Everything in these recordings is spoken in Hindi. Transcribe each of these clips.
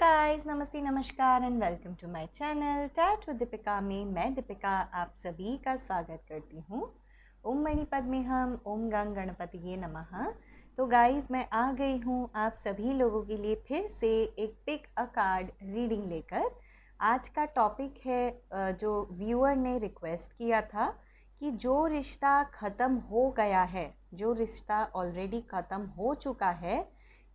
गाइस, नमस्ते, नमस्कार and welcome to my channel chat with Deepika में मैं दीपिका आप सभी का स्वागत करती हूँ। ओम मणि पद्मेहम ओम गंग गणपतिये नमः। तो गाइस, मैं आ गई हूँ आप सभी लोगों के लिए फिर से एक पिक अ कार्ड रीडिंग लेकर। आज का टॉपिक है जो व्यूअर ने रिक्वेस्ट किया था कि जो रिश्ता ख़त्म हो गया है, जो रिश्ता ऑलरेडी ख़त्म हो चुका है,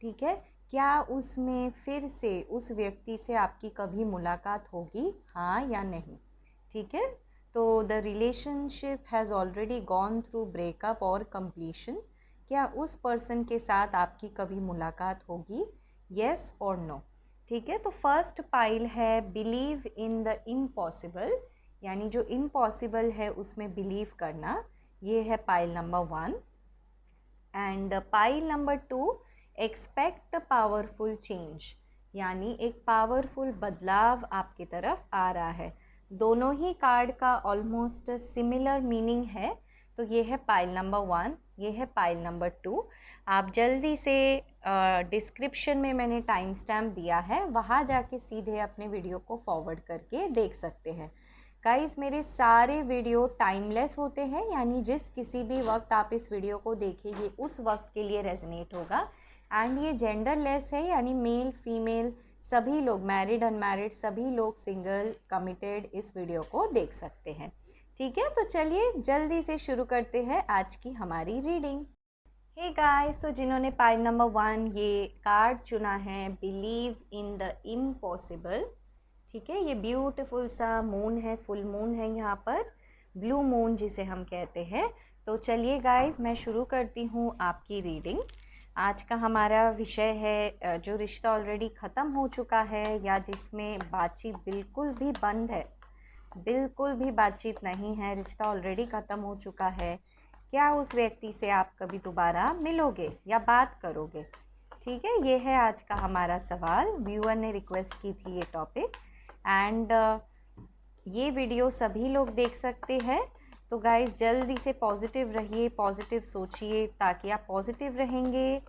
ठीक है, क्या उसमें फिर से उस व्यक्ति से आपकी कभी मुलाकात होगी, हाँ या नहीं। ठीक है, तो the relationship has already gone through breakup और कंप्लीशन। क्या उस पर्सन के साथ आपकी कभी मुलाकात होगी, येस और नो। ठीक है, तो फर्स्ट पाइल है बिलीव इन द इम्पॉसिबल, यानी जो इम्पॉसिबल है उसमें बिलीव करना, ये है pile number 1। And pile number 2 expect powerful change, यानी एक पावरफुल बदलाव आपकी तरफ आ रहा है। दोनों ही कार्ड का ऑलमोस्ट सिमिलर मीनिंग है। तो ये है पाइल नंबर 1, ये है पाइल नंबर 2। आप जल्दी से डिस्क्रिप्शन में मैंने टाइम स्टैम्प दिया है, वहाँ जाके सीधे अपने वीडियो को फॉरवर्ड करके देख सकते हैं। गाइस, मेरे सारे वीडियो टाइमलेस होते हैं, यानी जिस किसी भी वक्त आप इस वीडियो को देखें ये उस वक्त के लिए रेजोनेट होगा। एंड ये जेंडरलेस है, यानी मेल फीमेल सभी लोग, मैरिड अनमैरिड सभी लोग, सिंगल कमिटेड इस वीडियो को देख सकते हैं। ठीक है, तो चलिए जल्दी से शुरू करते हैं आज की हमारी रीडिंग। हे गाइस, तो जिन्होंने पाइल नंबर 1 ये कार्ड चुना है, बिलीव इन द इम्पॉसिबल, ठीक है, ये ब्यूटीफुल सा मून है, फुल मून है यहाँ पर, ब्लू मून जिसे हम कहते हैं। तो चलिए गाइस, मैं शुरू करती हूँ आपकी रीडिंग। आज का हमारा विषय है जो रिश्ता ऑलरेडी ख़त्म हो चुका है या जिसमें बातचीत बिल्कुल भी बंद है, बिल्कुल भी बातचीत नहीं है, रिश्ता ऑलरेडी ख़त्म हो चुका है। क्या उस व्यक्ति से आप कभी दोबारा मिलोगे या बात करोगे। ठीक है, ये है आज का हमारा सवाल। व्यूअर ने रिक्वेस्ट की थी ये टॉपिक एंड ये वीडियो सभी लोग देख सकते हैं। तो गाइस, जल्दी से पॉजिटिव रहिए, पॉजिटिव सोचिए, ताकि आप पॉजिटिव रहेंगे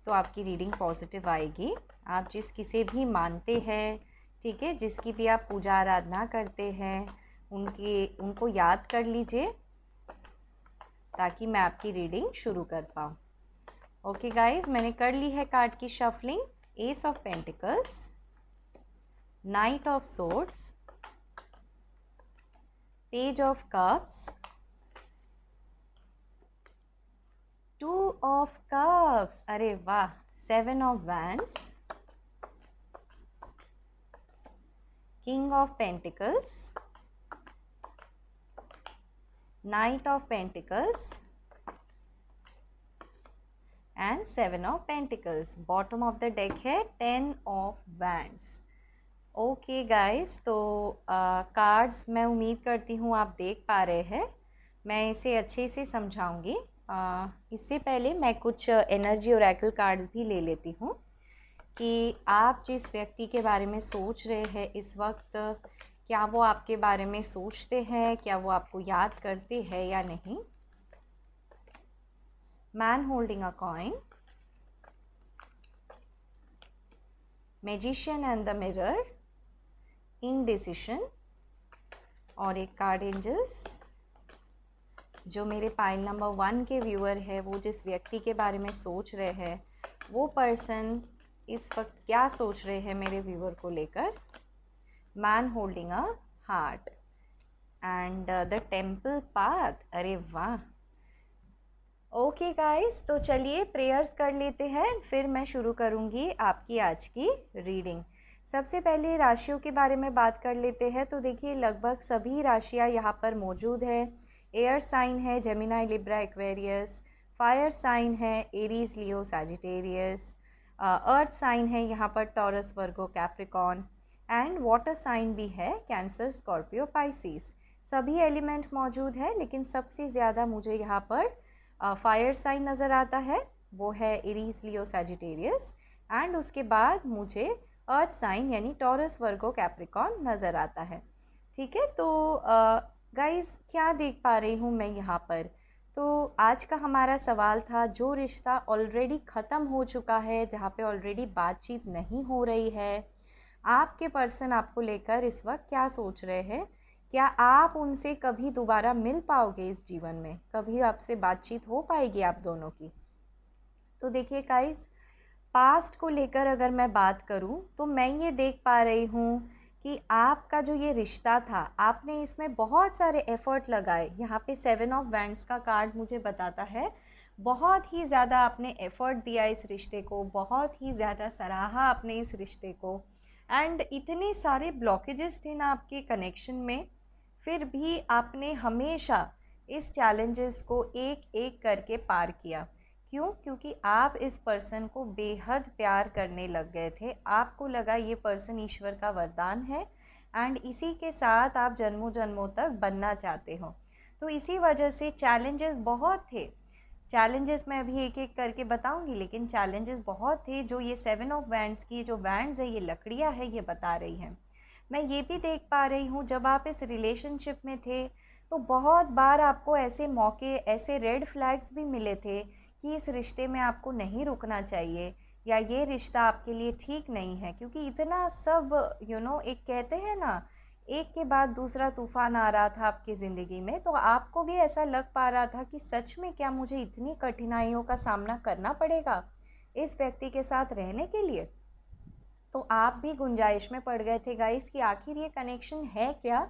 तो आपकी रीडिंग पॉजिटिव आएगी। आप जिस किसे भी मानते हैं, ठीक है, जिसकी भी आप पूजा आराधना करते हैं, उनको याद कर लीजिए ताकि मैं आपकी रीडिंग शुरू कर पाऊँ। ओके गाइस, मैंने कर ली है कार्ड की shuffling. S of pentacles, night of swords, page of cups, two of cups, अरे वाह, 7 of wands, king of pentacles, night of pentacles and 7 of pentacles. Bottom of the deck है 10 ऑफ वैंड्स। ओके गाइस, तो कार्ड्स मैं उम्मीद करती हूँ आप देख पा रहे हैं। मैं इसे अच्छे से समझाऊंगी। इससे पहले मैं कुछ एनर्जी ओरेकल कार्ड्स भी ले लेती हूँ कि आप जिस व्यक्ति के बारे में सोच रहे हैं इस वक्त, क्या वो आपके बारे में सोचते हैं, क्या वो आपको याद करते हैं या नहीं। Man holding a coin, magician and the mirror, indecision और एक कार्ड एंजल्स। जो मेरे पाइल नंबर 1 के व्यूअर है, वो जिस व्यक्ति के बारे में सोच रहे हैं, वो पर्सन इस वक्त क्या सोच रहे हैं मेरे व्यूअर को लेकर। Man holding a heart and the temple path, अरे वाह। ओके गाइस, तो चलिए प्रेयर्स कर लेते हैं, फिर मैं शुरू करूंगी आपकी आज की रीडिंग। सबसे पहले राशियों के बारे में बात कर लेते हैं। तो देखिए, लगभग सभी राशियां यहाँ पर मौजूद है। एयर साइन है Gemini, Libra, Aquarius. Fire sign है Aries, Leo, Sagittarius. Earth sign है यहाँ पर Taurus, Virgo, Capricorn. And water sign भी है कैंसर, स्कॉर्पियो, पाइसिस। सभी एलिमेंट मौजूद है, लेकिन सबसे ज़्यादा मुझे यहाँ पर फायर साइन नज़र आता है, वो है एरीज, लियो, सैजिटेरियस। एंड उसके बाद मुझे अर्थ साइन यानी टॉरस, वर्गो, कैप्रिकॉन नज़र आता है। ठीक है, तो गाइस, क्या देख पा रही हूँ मैं यहाँ पर। तो आज का हमारा सवाल था, जो रिश्ता ऑलरेडी ख़त्म हो चुका है, जहाँ पे ऑलरेडी बातचीत नहीं हो रही है, आपके पर्सन आपको लेकर इस वक्त क्या सोच रहे हैं, क्या आप उनसे कभी दोबारा मिल पाओगे इस जीवन में, कभी आपसे बातचीत हो पाएगी आप दोनों की। तो देखिए गाइस, पास्ट को लेकर अगर मैं बात करूं तो मैं ये देख पा रही हूँ कि आपका जो ये रिश्ता था, आपने इसमें बहुत सारे एफर्ट लगाए। यहाँ पे 7 ऑफ वैंड्स का कार्ड मुझे बताता है बहुत ही ज़्यादा आपने एफर्ट दिया इस रिश्ते को, बहुत ही ज़्यादा सराहा आपने इस रिश्ते को। एंड इतने सारे ब्लॉकेजेस थे ना आपके कनेक्शन में, फिर भी आपने हमेशा इस चैलेंजेस को एक एक करके पार किया। क्यों? क्योंकि आप इस पर्सन को बेहद प्यार करने लग गए थे। आपको लगा ये पर्सन ईश्वर का वरदान है एंड इसी के साथ आप जन्मों जन्मों तक बनना चाहते हो। तो इसी वजह से चैलेंजेस बहुत थे। चैलेंजेस मैं अभी एक एक करके बताऊंगी, लेकिन चैलेंजेस बहुत थे जो ये 7 ऑफ वैंड्स की जो वैंड्स है, ये लकड़ियां है, ये बता रही हैं। मैं ये भी देख पा रही हूँ जब आप इस रिलेशनशिप में थे तो बहुत बार आपको ऐसे मौके, ऐसे रेड फ्लैग्स भी मिले थे कि इस रिश्ते में आपको नहीं रुकना चाहिए या ये रिश्ता आपके लिए ठीक नहीं है। क्योंकि इतना सब एक कहते हैं ना, एक के बाद दूसरा तूफान आ रहा था आपकी ज़िंदगी में, तो आपको भी ऐसा लग पा रहा था कि सच में क्या मुझे इतनी कठिनाइयों का सामना करना पड़ेगा इस व्यक्ति के साथ रहने के लिए। तो आप भी गुंजाइश में पड़ गए थे गाइस कि आखिर ये कनेक्शन है क्या।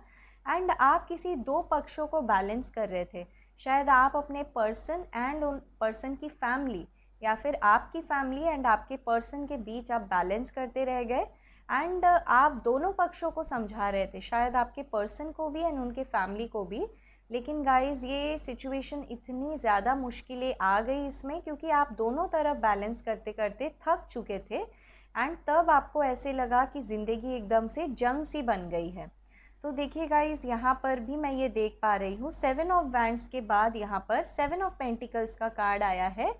एंड आप किसी दो पक्षों को बैलेंस कर रहे थे। शायद आप अपने पर्सन एंड उन पर्सन की फैमिली, या फिर आपकी फैमिली एंड आपके पर्सन के बीच आप बैलेंस करते रह गए। एंड आप दोनों पक्षों को समझा रहे थे, शायद आपके पर्सन को भी एंड उनके फैमिली को भी। लेकिन गाइस, ये सिचुएशन इतनी ज़्यादा मुश्किलें आ गई इसमें क्योंकि आप दोनों तरफ बैलेंस करते करते थक चुके थे। एंड तब आपको ऐसे लगा कि ज़िंदगी एकदम से जंग सी बन गई है। तो देखिए गाइस, यहाँ पर भी मैं ये देख पा रही हूँ 7 ऑफ वैंड्स के बाद यहाँ पर 7 ऑफ पेंटिकल्स का कार्ड आया है,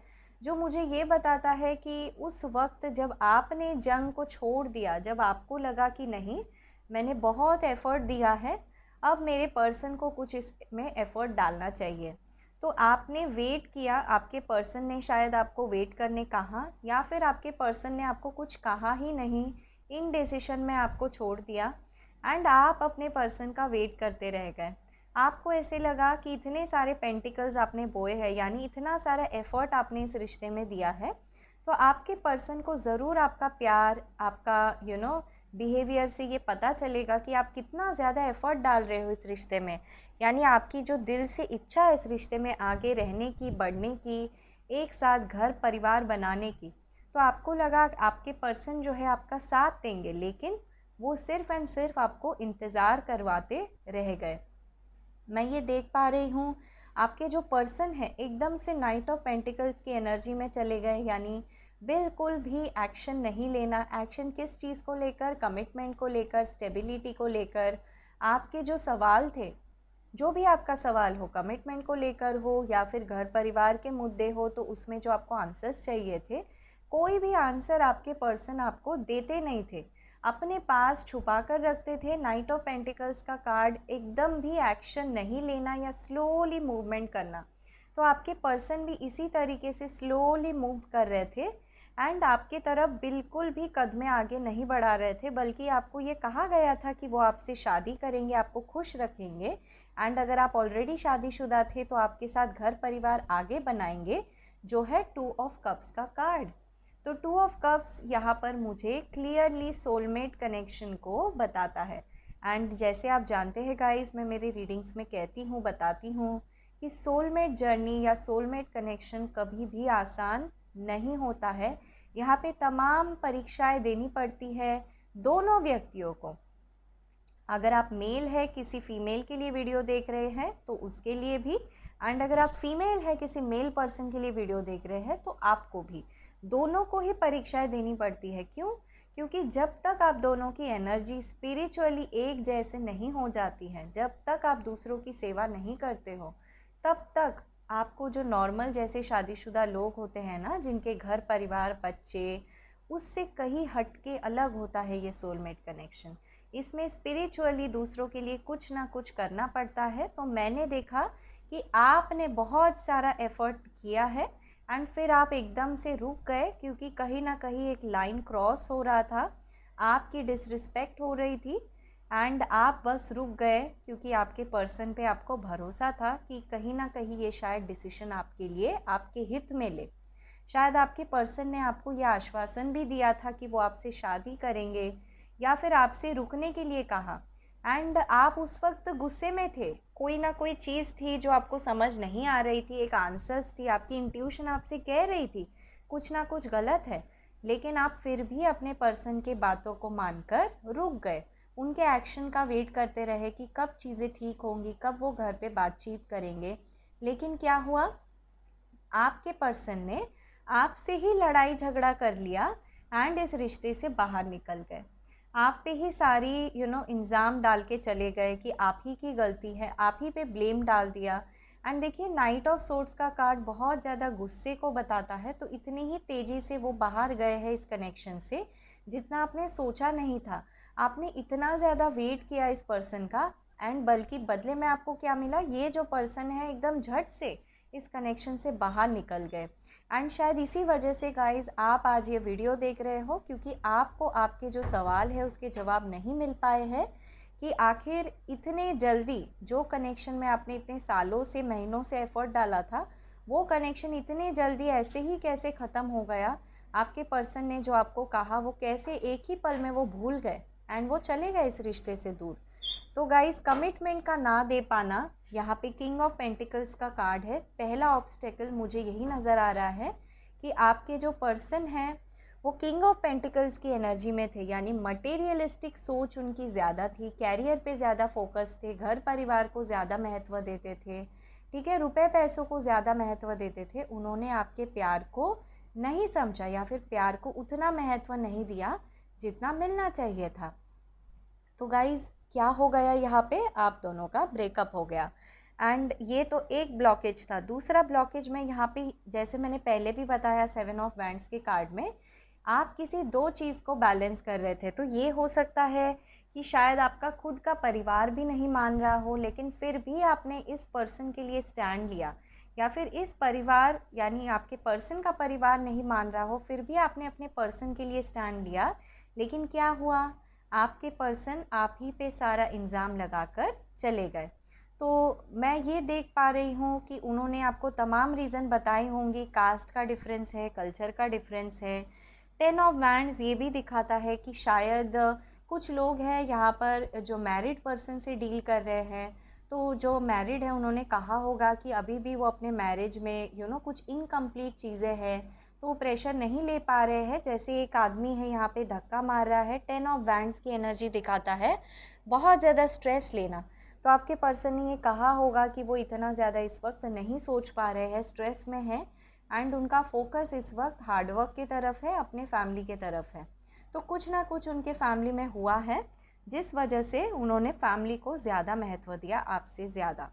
जो मुझे ये बताता है कि उस वक्त जब आपने जंग को छोड़ दिया, जब आपको लगा कि नहीं, मैंने बहुत एफर्ट दिया है, अब मेरे पर्सन को कुछ इसमें एफर्ट डालना चाहिए, तो आपने वेट किया। आपके पर्सन ने शायद आपको वेट करने कहा, या फिर आपके पर्सन ने आपको कुछ कहा ही नहीं, इन डिसीशन में आपको छोड़ दिया एंड आप अपने पर्सन का वेट करते रह गए। आपको ऐसे लगा कि इतने सारे पेंटिकल्स आपने बोए हैं, यानी इतना सारा एफर्ट आपने इस रिश्ते में दिया है, तो आपके पर्सन को ज़रूर आपका प्यार, आपका बिहेवियर से ये पता चलेगा कि आप कितना ज़्यादा एफर्ट डाल रहे हो इस रिश्ते में। यानी आपकी जो दिल से इच्छा है इस रिश्ते में आगे रहने की, बढ़ने की, एक साथ घर परिवार बनाने की, तो आपको लगा आपके पर्सन जो है आपका साथ देंगे, लेकिन वो सिर्फ एंड सिर्फ आपको इंतज़ार करवाते रह गए। मैं ये देख पा रही हूँ आपके जो पर्सन है एकदम से नाइट ऑफ पेंटिकल्स की एनर्जी में चले गए, यानी बिल्कुल भी एक्शन नहीं लेना। एक्शन किस चीज़ को लेकर? कमिटमेंट को लेकर, स्टेबिलिटी को लेकर। आपके जो सवाल थे, जो भी आपका सवाल हो, कमिटमेंट को लेकर हो या फिर घर परिवार के मुद्दे हो, तो उसमें जो आपको आंसर्स चाहिए थे, कोई भी आंसर आपके पर्सन आपको देते नहीं थे, अपने पास छुपा कर रखते थे। नाइट ऑफ पेंटिकल्स का कार्ड एकदम भी एक्शन नहीं लेना या स्लोली मूवमेंट करना। तो आपके पर्सन भी इसी तरीके से स्लोली मूव कर रहे थे एंड आपके तरफ बिल्कुल भी कदमें आगे नहीं बढ़ा रहे थे, बल्कि आपको ये कहा गया था कि वो आपसे शादी करेंगे, आपको खुश रखेंगे एंड अगर आप ऑलरेडी शादीशुदा थे तो आपके साथ घर परिवार आगे बनाएंगे, जो है 2 ऑफ कप्स का कार्ड। तो 2 ऑफ कप्स यहाँ पर मुझे क्लियरली सोलमेट कनेक्शन को बताता है। एंड जैसे आप जानते हैं गाइस, मैं मेरी रीडिंग्स में कहती हूँ, बताती हूँ कि सोलमेट जर्नी या सोलमेट कनेक्शन कभी भी आसान नहीं होता है। यहाँ पे तमाम परीक्षाएं देनी पड़ती है दोनों व्यक्तियों को। अगर आप मेल है, किसी फीमेल के लिए वीडियो देख रहे हैं तो उसके लिए भी, एंड अगर आप फीमेल है, किसी मेल पर्सन के लिए वीडियो देख रहे हैं तो आपको भी, दोनों को ही परीक्षाएं देनी पड़ती है। क्यों? क्योंकि जब तक आप दोनों की एनर्जी स्पिरिचुअली एक जैसे नहीं हो जाती है, जब तक आप दूसरों की सेवा नहीं करते हो, तब तक आपको जो नॉर्मल जैसे शादीशुदा लोग होते हैं ना, जिनके घर परिवार बच्चे, उससे कहीं हटके अलग होता है ये सोलमेट कनेक्शन। इसमें स्पिरिचुअली दूसरों के लिए कुछ ना कुछ करना पड़ता है। तो मैंने देखा कि आपने बहुत सारा एफर्ट किया है एंड फिर आप एकदम से रुक गए क्योंकि कहीं ना कहीं एक लाइन क्रॉस हो रहा था। आपकी डिसरिस्पेक्ट हो रही थी एंड आप बस रुक गए क्योंकि आपके पर्सन पे आपको भरोसा था कि कहीं ना कहीं ये शायद डिसीजन आपके लिए आपके हित में ले। शायद आपके पर्सन ने आपको यह आश्वासन भी दिया था कि वो आपसे शादी करेंगे या फिर आपसे रुकने के लिए कहा एंड आप उस वक्त गुस्से में थे। कोई ना कोई चीज़ थी जो आपको समझ नहीं आ रही थी, एक आंसर्स थी, आपकी इंट्यूशन आपसे कह रही थी कुछ ना कुछ गलत है, लेकिन आप फिर भी अपने पर्सन के बातों को मानकर रुक गए। उनके एक्शन का वेट करते रहे कि कब चीज़ें ठीक होंगी, कब वो घर पे बातचीत करेंगे। लेकिन क्या हुआ, आपके पर्सन ने आपसे ही लड़ाई झगड़ा कर लिया एंड इस रिश्ते से बाहर निकल गए। आप पे ही सारी इल्ज़ाम डाल के चले गए कि आप ही की गलती है, आप ही पे ब्लेम डाल दिया। एंड देखिए, नाइट ऑफ सोर्ट्स का कार्ड बहुत ज़्यादा गुस्से को बताता है, तो इतनी ही तेज़ी से वो बाहर गए हैं इस कनेक्शन से जितना आपने सोचा नहीं था। आपने इतना ज़्यादा वेट किया इस पर्सन का एंड बल्कि बदले में आपको क्या मिला, ये जो पर्सन है एकदम झट से इस कनेक्शन से बाहर निकल गए। एंड शायद इसी वजह से गाइज आप आज ये वीडियो देख रहे हो, क्योंकि आपको आपके जो सवाल है उसके जवाब नहीं मिल पाए हैं कि आखिर इतने जल्दी जो कनेक्शन में आपने इतने सालों से महीनों से एफर्ट डाला था, वो कनेक्शन इतने जल्दी ऐसे ही कैसे ख़त्म हो गया। आपके पर्सन ने जो आपको कहा वो कैसे एक ही पल में वो भूल गए एंड वो चले गए इस रिश्ते से दूर। तो गाइस, कमिटमेंट का ना दे पाना, यहाँ पे किंग ऑफ पेंटिकल्स का कार्ड है। पहला ऑब्स्टेकल मुझे यही नज़र आ रहा है कि आपके जो पर्सन हैं वो किंग ऑफ पेंटिकल्स की एनर्जी में थे, यानी मटेरियलिस्टिक सोच उनकी ज़्यादा थी, कैरियर पे ज़्यादा फोकस थे, घर परिवार को ज़्यादा महत्व देते थे, ठीक है, रुपए पैसों को ज़्यादा महत्व देते थे। उन्होंने आपके प्यार को नहीं समझा या फिर प्यार को उतना महत्व नहीं दिया जितना मिलना चाहिए था। तो गाइज, क्या हो गया, यहाँ पे आप दोनों का ब्रेकअप हो गया। एंड ये तो एक ब्लॉकेज था। दूसरा ब्लॉकेज में यहाँ पे, जैसे मैंने पहले भी बताया 7 ऑफ वैंड्स के कार्ड में, आप किसी दो चीज़ को बैलेंस कर रहे थे। तो ये हो सकता है कि शायद आपका खुद का परिवार भी नहीं मान रहा हो, लेकिन फिर भी आपने इस पर्सन के लिए स्टैंड लिया, या फिर इस परिवार यानी आपके पर्सन का परिवार नहीं मान रहा हो, फिर भी आपने अपने पर्सन के लिए स्टैंड लिया। लेकिन क्या हुआ, आपके पर्सन आप ही पे सारा इल्ज़ाम लगाकर चले गए। तो मैं ये देख पा रही हूँ कि उन्होंने आपको तमाम रीज़न बताए होंगे। कास्ट का डिफरेंस है, कल्चर का डिफरेंस है। 10 ऑफ वैंड्स ये भी दिखाता है कि शायद कुछ लोग हैं यहाँ पर जो मैरिड पर्सन से डील कर रहे हैं। तो जो मैरिड है उन्होंने कहा होगा कि अभी भी वो अपने मैरिज में कुछ इनकम्प्लीट चीज़ें हैं, तो प्रेशर नहीं ले पा रहे हैं। जैसे एक आदमी है यहाँ पे धक्का मार रहा है, 10 ऑफ वैंड्स की एनर्जी दिखाता है बहुत ज़्यादा स्ट्रेस लेना। तो आपके पर्सन ने ये कहा होगा कि वो इतना ज़्यादा इस वक्त नहीं सोच पा रहे हैं, स्ट्रेस में है एंड उनका फोकस इस वक्त हार्डवर्क की तरफ है, अपने फैमिली की तरफ है। तो कुछ ना कुछ उनके फैमिली में हुआ है जिस वजह से उन्होंने फैमिली को ज़्यादा महत्व दिया आपसे ज़्यादा।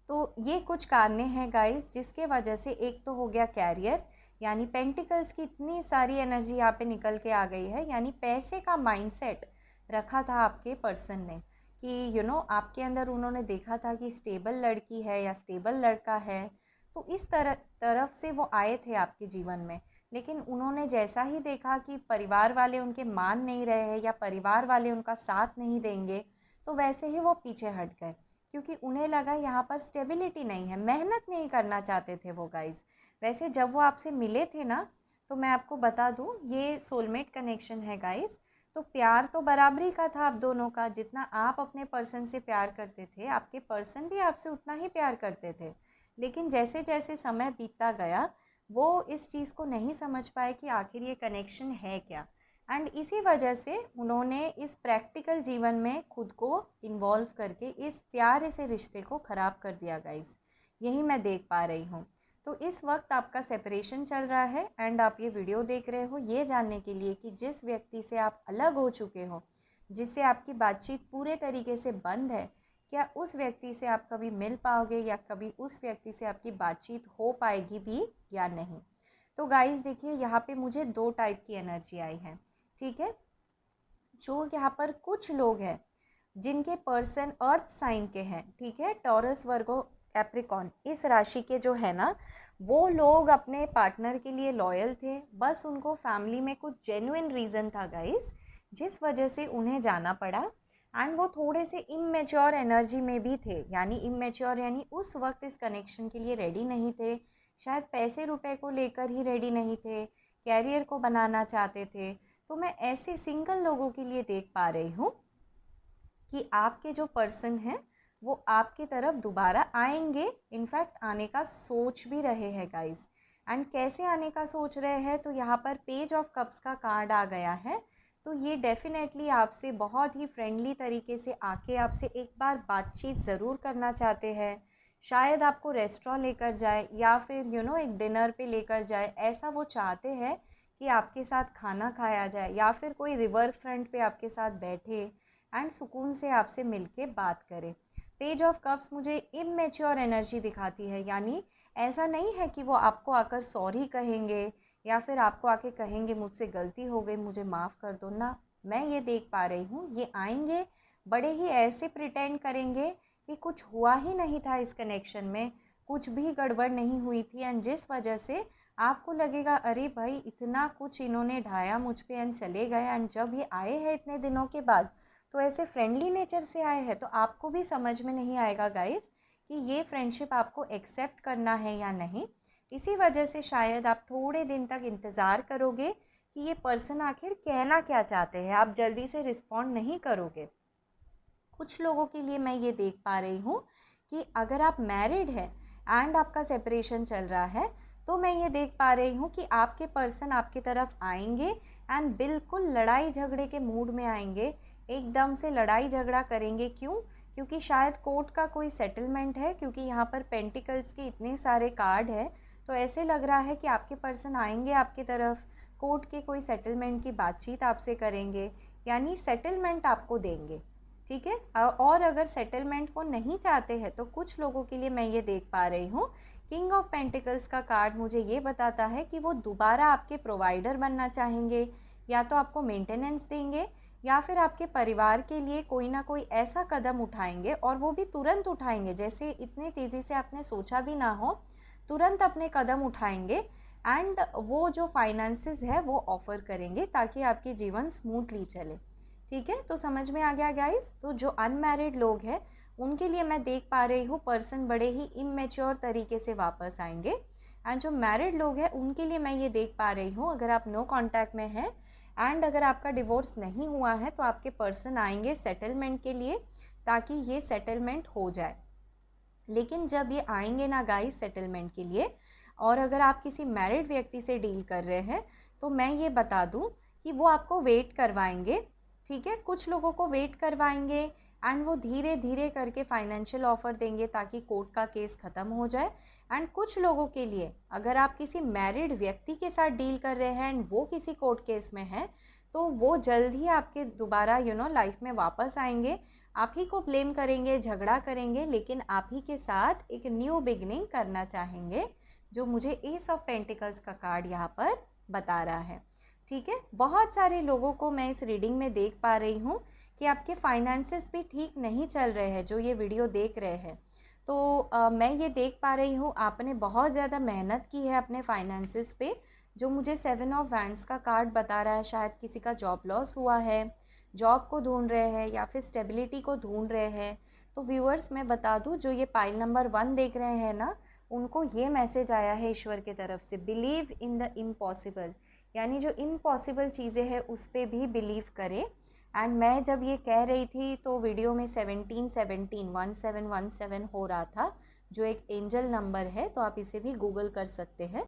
तो ये कुछ कारण हैं गाइस जिसके वजह से, एक तो हो गया कैरियर, यानी पेंटिकल्स की इतनी सारी एनर्जी यहाँ पे निकल के आ गई है, यानी पैसे का माइंडसेट रखा था आपके पर्सन ने कि आपके अंदर उन्होंने देखा था कि स्टेबल लड़की है या स्टेबल लड़का है, तो इस तरफ से वो आए थे आपके जीवन में। लेकिन उन्होंने जैसा ही देखा कि परिवार वाले उनके मान नहीं रहे हैं या परिवार वाले उनका साथ नहीं देंगे, तो वैसे ही वो पीछे हट गए, क्योंकि उन्हें लगा यहाँ पर स्टेबिलिटी नहीं है, मेहनत नहीं करना चाहते थे वो गाइज। वैसे जब वो आपसे मिले थे ना, तो मैं आपको बता दूँ ये सोलमेट कनेक्शन है गाइज। तो प्यार तो बराबरी का था आप दोनों का, जितना आप अपने पर्सन से प्यार करते थे आपके पर्सन भी आपसे उतना ही प्यार करते थे। लेकिन जैसे जैसे समय बीतता गया वो इस चीज़ को नहीं समझ पाए कि आखिर ये कनेक्शन है क्या, एंड इसी वजह से उन्होंने इस प्रैक्टिकल जीवन में खुद को इन्वॉल्व करके इस प्यारे से रिश्ते को ख़राब कर दिया गाइस। यही मैं देख पा रही हूँ। तो इस वक्त आपका सेपरेशन चल रहा है एंड आप ये वीडियो देख रहे हो ये जानने के लिए कि जिस व्यक्ति से आप अलग हो चुके हो, जिससे आपकी बातचीत पूरे तरीके से बंद है, क्या उस व्यक्ति से आप कभी मिल पाओगे या कभी उस व्यक्ति से आपकी बातचीत हो पाएगी भी या नहीं। तो गाइस देखिए, यहाँ पे मुझे 2 टाइप की एनर्जी आई है, ठीक है। जो यहाँ पर कुछ लोग हैं जिनके पर्सन अर्थ साइन के हैं, ठीक है, टॉरस, वर्गो, कैप्रिकॉन, इस राशि के जो है ना, वो लोग अपने पार्टनर के लिए लॉयल थे, बस उनको फैमिली में कुछ जेन्युइन रीज़न था गाइस, जिस वजह से उन्हें जाना पड़ा। एंड वो थोड़े से इमेच्योर एनर्जी में भी थे, यानी इमेच्योर यानी उस वक्त इस कनेक्शन के लिए रेडी नहीं थे, शायद पैसे रुपए को लेकर ही रेडी नहीं थे, कैरियर को बनाना चाहते थे। तो मैं ऐसे सिंगल लोगों के लिए देख पा रही हूँ कि आपके जो पर्सन हैं वो आपकी तरफ दोबारा आएंगे, इनफैक्ट आने का सोच भी रहे हैं गाइस। एंड कैसे आने का सोच रहे हैं, तो यहाँ पर पेज ऑफ कप्स का कार्ड आ गया है। तो ये डेफिनेटली आपसे बहुत ही फ्रेंडली तरीके से आके आपसे एक बार बातचीत ज़रूर करना चाहते हैं। शायद आपको रेस्टोरेंट लेकर जाए या फिर एक डिनर पे लेकर जाए, ऐसा वो चाहते हैं कि आपके साथ खाना खाया जाए या फिर कोई रिवर फ्रंट पे आपके साथ बैठे एंड सुकून से आपसे मिलके बात करें। पेज ऑफ कप्स मुझे इमेच्योर एनर्जी दिखाती है, यानी ऐसा नहीं है कि वो आपको आकर सॉरी कहेंगे या फिर आपको आके कहेंगे मुझसे गलती हो गई मुझे माफ़ कर दो ना। मैं ये देख पा रही हूँ ये आएंगे, बड़े ही ऐसे प्रिटेंड करेंगे कि कुछ हुआ ही नहीं था इस कनेक्शन में, कुछ भी गड़बड़ नहीं हुई थी। एंड जिस वजह से आपको लगेगा अरे भाई इतना कुछ इन्होंने ढाया मुझ पे एंड चले गए, एंड जब ये आए हैं इतने दिनों के बाद तो ऐसे फ्रेंडली नेचर से आए हैं, तो आपको भी समझ में नहीं आएगा गाइस कि ये फ्रेंडशिप आपको एक्सेप्ट करना है या नहीं। इसी वजह से शायद आप थोड़े दिन तक इंतज़ार करोगे कि ये पर्सन आखिर कहना क्या चाहते हैं, आप जल्दी से रिस्पॉन्ड नहीं करोगे। कुछ लोगों के लिए मैं ये देख पा रही हूँ कि अगर आप मैरिड है एंड आपका सेपरेशन चल रहा है, तो मैं ये देख पा रही हूँ कि आपके पर्सन आपकी तरफ आएंगे एंड बिल्कुल लड़ाई झगड़े के मूड में आएंगे, एकदम से लड़ाई झगड़ा करेंगे। क्यों? क्योंकि शायद कोर्ट का कोई सेटलमेंट है, क्योंकि यहाँ पर पेंटिकल्स के इतने सारे कार्ड है, तो ऐसे लग रहा है कि आपके पर्सन आएंगे आपकी तरफ, कोर्ट के कोई सेटलमेंट की बातचीत आपसे करेंगे, यानी सेटलमेंट आपको देंगे। ठीक है। और अगर सेटलमेंट को नहीं चाहते हैं तो कुछ लोगों के लिए मैं ये देख पा रही हूँ, किंग ऑफ पेंटिकल्स का कार्ड मुझे ये बताता है कि वो दोबारा आपके प्रोवाइडर बनना चाहेंगे, या तो आपको मेंटेनेंस देंगे या फिर आपके परिवार के लिए कोई ना कोई ऐसा कदम उठाएंगे, और वो भी तुरंत उठाएंगे, जैसे इतनी तेज़ी से आपने सोचा भी ना हो, तुरंत अपने कदम उठाएंगे। एंड वो जो फाइनेंसेस है वो ऑफर करेंगे ताकि आपकी जीवन स्मूथली चले। ठीक है, तो समझ में आ गया गाइस। तो जो अनमैरिड लोग हैं उनके लिए मैं देख पा रही हूँ पर्सन बड़े ही इमेच्योर तरीके से वापस आएंगे, एंड जो मैरिड लोग हैं उनके लिए मैं ये देख पा रही हूँ अगर आप नो कांटेक्ट में हैं एंड अगर आपका डिवोर्स नहीं हुआ है तो आपके पर्सन आएंगे सेटलमेंट के लिए, ताकि ये सेटलमेंट हो जाए। लेकिन जब ये आएंगे ना गाइस सेटलमेंट के लिए, और अगर आप किसी मैरिड व्यक्ति से डील कर रहे हैं, तो मैं ये बता दूं कि वो आपको वेट करवाएंगे। ठीक है, कुछ लोगों को वेट करवाएंगे एंड वो धीरे धीरे करके फाइनेंशियल ऑफर देंगे ताकि कोर्ट का केस खत्म हो जाए। एंड कुछ लोगों के लिए अगर आप किसी मैरिड व्यक्ति के साथ डील कर रहे हैं एंड वो किसी कोर्ट केस में है, तो वो जल्द ही आपके दोबारा लाइफ में वापस आएंगे, आप ही को ब्लेम करेंगे, झगड़ा करेंगे, लेकिन आप ही के साथ एक न्यू बिगनिंग करना चाहेंगे, जो मुझे एस ऑफ पेंटिकल्स का कार्ड यहाँ पर बता रहा है। ठीक है, बहुत सारे लोगों को मैं इस रीडिंग में देख पा रही हूँ कि आपके फाइनेंसेस भी ठीक नहीं चल रहे हैं, जो ये वीडियो देख रहे हैं। तो मैं ये देख पा रही हूँ आपने बहुत ज़्यादा मेहनत की है अपने फाइनेंसेस पे, जो मुझे 7 ऑफ वैंड्स का कार्ड बता रहा है। शायद किसी का जॉब लॉस हुआ है, जॉब को ढूंढ रहे हैं या फिर स्टेबिलिटी को ढूंढ रहे हैं। तो व्यूअर्स मैं बता दूं, जो ये पाइल नंबर 1 देख रहे हैं ना, उनको ये मैसेज आया है ईश्वर की तरफ से, बिलीव इन द इम्पॉसिबल, यानी जो इम्पॉसिबल चीज़ें हैं उस पर भी बिलीव करें। एंड मैं जब ये कह रही थी तो वीडियो में 1717 हो रहा था, जो एक एंजल नंबर है, तो आप इसे भी गूगल कर सकते हैं।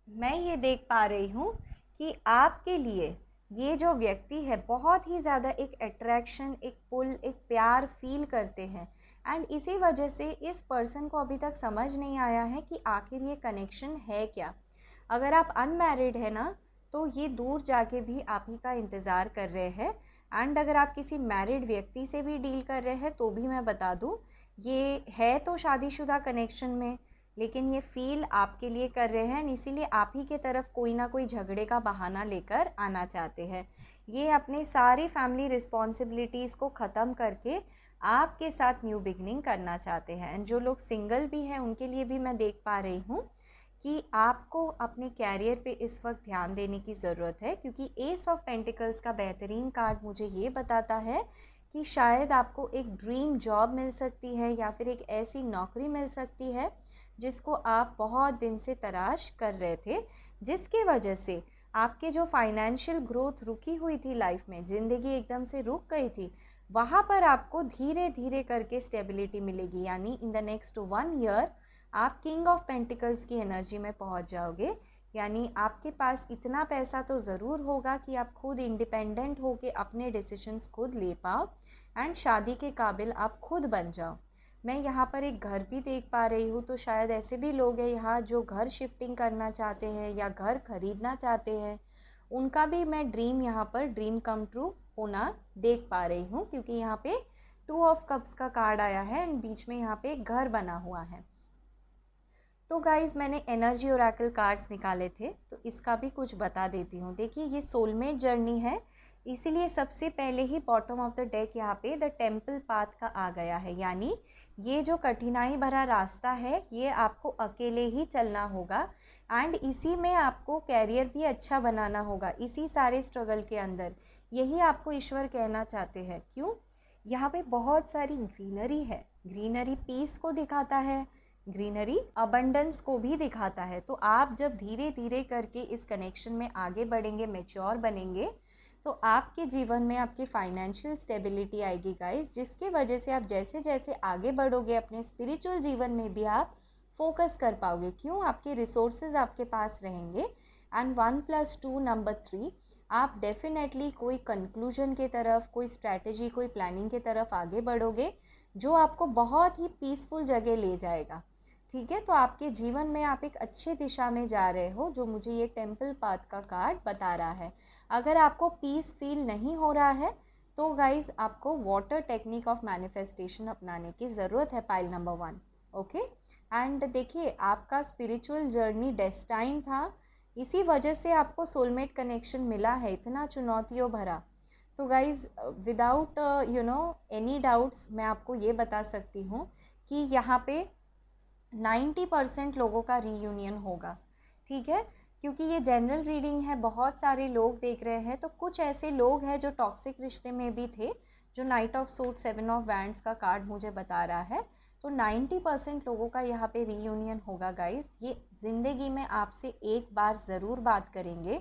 मैं ये देख पा रही हूँ कि आपके लिए ये जो व्यक्ति है बहुत ही ज़्यादा एक अट्रैक्शन, एक पुल, एक प्यार फील करते हैं, एंड इसी वजह से इस पर्सन को अभी तक समझ नहीं आया है कि आखिर ये कनेक्शन है क्या। अगर आप अनमैरिड है ना, तो ये दूर जाके भी आप ही का इंतज़ार कर रहे हैं, एंड अगर आप किसी मैरिड व्यक्ति से भी डील कर रहे हैं तो भी मैं बता दूं, ये है तो शादीशुदा कनेक्शन में, लेकिन ये फील आपके लिए कर रहे हैं, इसीलिए आप ही के तरफ कोई ना कोई झगड़े का बहाना लेकर आना चाहते हैं। ये अपने सारी फैमिली रिस्पॉन्सिबिलिटीज़ को ख़त्म करके आपके साथ न्यू बिगनिंग करना चाहते हैं। एंड जो लोग सिंगल भी हैं उनके लिए भी मैं देख पा रही हूँ कि आपको अपने कैरियर पे इस वक्त ध्यान देने की ज़रूरत है, क्योंकि एस ऑफ पेंटिकल्स का बेहतरीन कार्ड मुझे ये बताता है कि शायद आपको एक ड्रीम जॉब मिल सकती है या फिर एक ऐसी नौकरी मिल सकती है जिसको आप बहुत दिन से तलाश कर रहे थे, जिसकी वजह से आपके जो फाइनेंशियल ग्रोथ रुकी हुई थी लाइफ में, ज़िंदगी एकदम से रुक गई थी, वहाँ पर आपको धीरे धीरे करके स्टेबिलिटी मिलेगी। यानी इन द नेक्स्ट 1 ईयर आप किंग ऑफ पेंटिकल्स की एनर्जी में पहुंच जाओगे। यानी आपके पास इतना पैसा तो ज़रूर होगा कि आप खुद इंडिपेंडेंट होके अपने डिसीजंस खुद ले पाओ एंड शादी के काबिल आप खुद बन जाओ। मैं यहाँ पर एक घर भी देख पा रही हूँ, तो शायद ऐसे भी लोग हैं यहाँ जो घर शिफ्टिंग करना चाहते हैं या घर खरीदना चाहते हैं, उनका भी मैं ड्रीम यहाँ पर ड्रीम कम ट्रू होना देख पा रही हूँ, क्योंकि यहाँ पे 2 ऑफ कप्स का कार्ड आया है एंड बीच में यहाँ पे एक घर बना हुआ है। तो गाइज मैंने एनर्जी ओरेकल कार्ड्स निकाले थे, तो इसका भी कुछ बता देती हूँ। देखिए ये सोलमेट जर्नी है, इसीलिए सबसे पहले ही बॉटम ऑफ द डेक यहाँ पे द टेम्पल पाथ का आ गया है। यानी ये जो कठिनाई भरा रास्ता है ये आपको अकेले ही चलना होगा एंड इसी में आपको कैरियर भी अच्छा बनाना होगा, इसी सारे स्ट्रगल के अंदर। यही आपको ईश्वर कहना चाहते हैं। क्यों? यहाँ पे बहुत सारी ग्रीनरी है, ग्रीनरी पीस को दिखाता है, ग्रीनरी अबंडेंस को भी दिखाता है। तो आप जब धीरे धीरे करके इस कनेक्शन में आगे बढ़ेंगे, मेच्योर बनेंगे, तो आपके जीवन में आपकी फाइनेंशियल स्टेबिलिटी आएगी गाइस, जिसके वजह से आप जैसे जैसे आगे बढ़ोगे अपने स्पिरिचुअल जीवन में भी आप फोकस कर पाओगे। क्यों? आपके रिसोर्सेज आपके पास रहेंगे एंड 1+2 नंबर 3, आप डेफिनेटली कोई कंक्लूजन के तरफ, कोई स्ट्रैटेजी, कोई प्लानिंग के तरफ आगे बढ़ोगे जो आपको बहुत ही पीसफुल जगह ले जाएगा। ठीक है, तो आपके जीवन में आप एक अच्छी दिशा में जा रहे हो, जो मुझे ये टेम्पल पाथ का कार्ड बता रहा है। अगर आपको पीस फील नहीं हो रहा है तो गाइज आपको वाटर टेक्निक ऑफ मैनिफेस्टेशन अपनाने की ज़रूरत है, पाइल नंबर 1। ओके, एंड देखिए आपका स्पिरिचुअल जर्नी डेस्टाइन था, इसी वजह से आपको सोलमेट कनेक्शन मिला है, इतना चुनौतियों भरा। तो गाइज विदाउट एनी डाउट्स मैं आपको ये बता सकती हूँ कि यहाँ पे 90% लोगों का रीयूनियन होगा। ठीक है, क्योंकि ये जनरल रीडिंग है, बहुत सारे लोग देख रहे हैं, तो कुछ ऐसे लोग हैं जो टॉक्सिक रिश्ते में भी थे, जो night of suit 7 of wands का कार्ड मुझे बता रहा है। तो 90% लोगों का यहाँ पे रीयूनियन होगा गाइस। ये ज़िंदगी में आपसे एक बार ज़रूर बात करेंगे।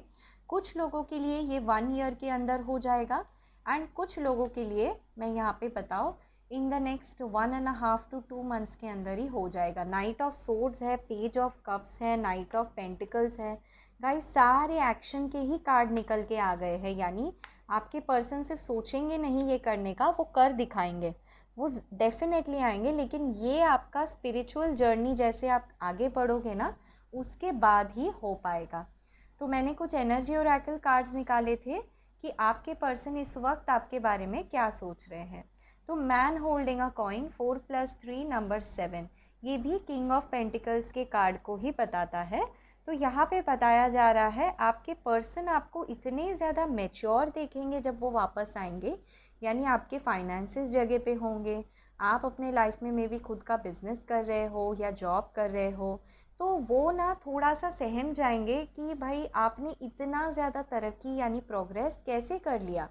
कुछ लोगों के लिए ये 1 ईयर के अंदर हो जाएगा एंड कुछ लोगों के लिए मैं यहाँ पे बताओ in the next 1.5 to 2 months के अंदर ही हो जाएगा। नाइट ऑफ सोर्ड्स है, पेज ऑफ कप्स है, नाइट ऑफ पेंटिकल्स है, गाइस सारे एक्शन के ही कार्ड निकल के आ गए हैं। यानी आपके पर्सन सिर्फ सोचेंगे नहीं ये करने का, वो कर दिखाएंगे, वो डेफिनेटली आएंगे। लेकिन ये आपका स्पिरिचुअल जर्नी जैसे आप आगे बढ़ोगे ना, उसके बाद ही हो पाएगा। तो मैंने कुछ एनर्जी ओरेकल कार्ड्स निकाले थे कि आपके पर्सन इस वक्त आपके बारे में क्या सोच रहे हैं। तो man holding a coin 4+3 number 7, ये भी किंग ऑफ पेंटिकल्स के कार्ड को ही बताता है। तो यहाँ पे बताया जा रहा है आपके पर्सन आपको इतने ज़्यादा मैच्योर देखेंगे जब वो वापस आएंगे, यानी आपके फाइनेंसेस जगह पे होंगे, आप अपने लाइफ में मे बी खुद का बिजनेस कर रहे हो या जॉब कर रहे हो, तो वो ना थोड़ा सा सहम जाएंगे कि भाई आपने इतना ज़्यादा तरक्की यानी प्रोग्रेस कैसे कर लिया।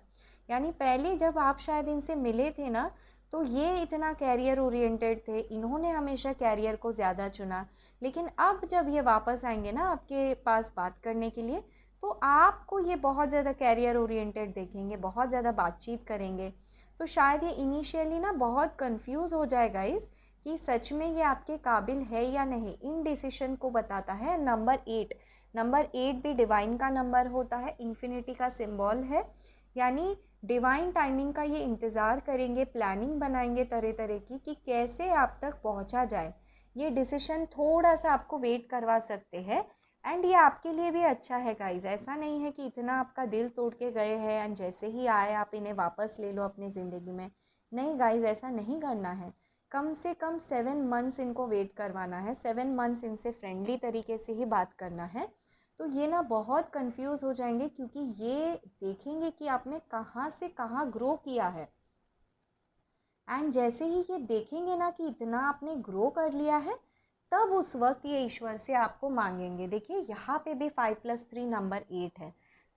यानी पहले जब आप शायद इनसे मिले थे ना, तो ये इतना कैरियर ओरिएंटेड थे, इन्होंने हमेशा कैरियर को ज़्यादा चुना। लेकिन अब जब ये वापस आएंगे ना आपके पास बात करने के लिए, तो आपको ये बहुत ज़्यादा कैरियर ओरिएंटेड देखेंगे, बहुत ज़्यादा बातचीत करेंगे। तो शायद ये इनिशियली ना बहुत कंफ्यूज हो जाएगा इस कि सच में ये आपके काबिल है या नहीं, इन डिसीशन को बताता है। नंबर 8 भी डिवाइन का नंबर होता है, इन्फिनिटी का सिंबल है। यानी डिवाइन टाइमिंग का ये इंतज़ार करेंगे, प्लानिंग बनाएंगे तरह तरह की कि कैसे आप तक पहुंचा जाए। ये डिसीशन थोड़ा सा आपको वेट करवा सकते हैं एंड ये आपके लिए भी अच्छा है गाइज। ऐसा नहीं है कि इतना आपका दिल तोड़ के गए हैं एंड जैसे ही आए आप इन्हें वापस ले लो अपनी ज़िंदगी में। नहीं गाइज, ऐसा नहीं करना है। कम से कम 7 मंथ्स इनको वेट करवाना है, 7 मंथ्स इनसे फ्रेंडली तरीके से ही बात करना है। तो ये ना बहुत कंफ्यूज हो जाएंगे, क्योंकि ये देखेंगे कि आपने कहाँ से कहाँ ग्रो किया है। एंड जैसे ही ये देखेंगे ना कि इतना आपने ग्रो कर लिया है, तब उस वक्त ये ईश्वर से आपको मांगेंगे। देखिए यहाँ पे भी 5+3 नंबर 8 है,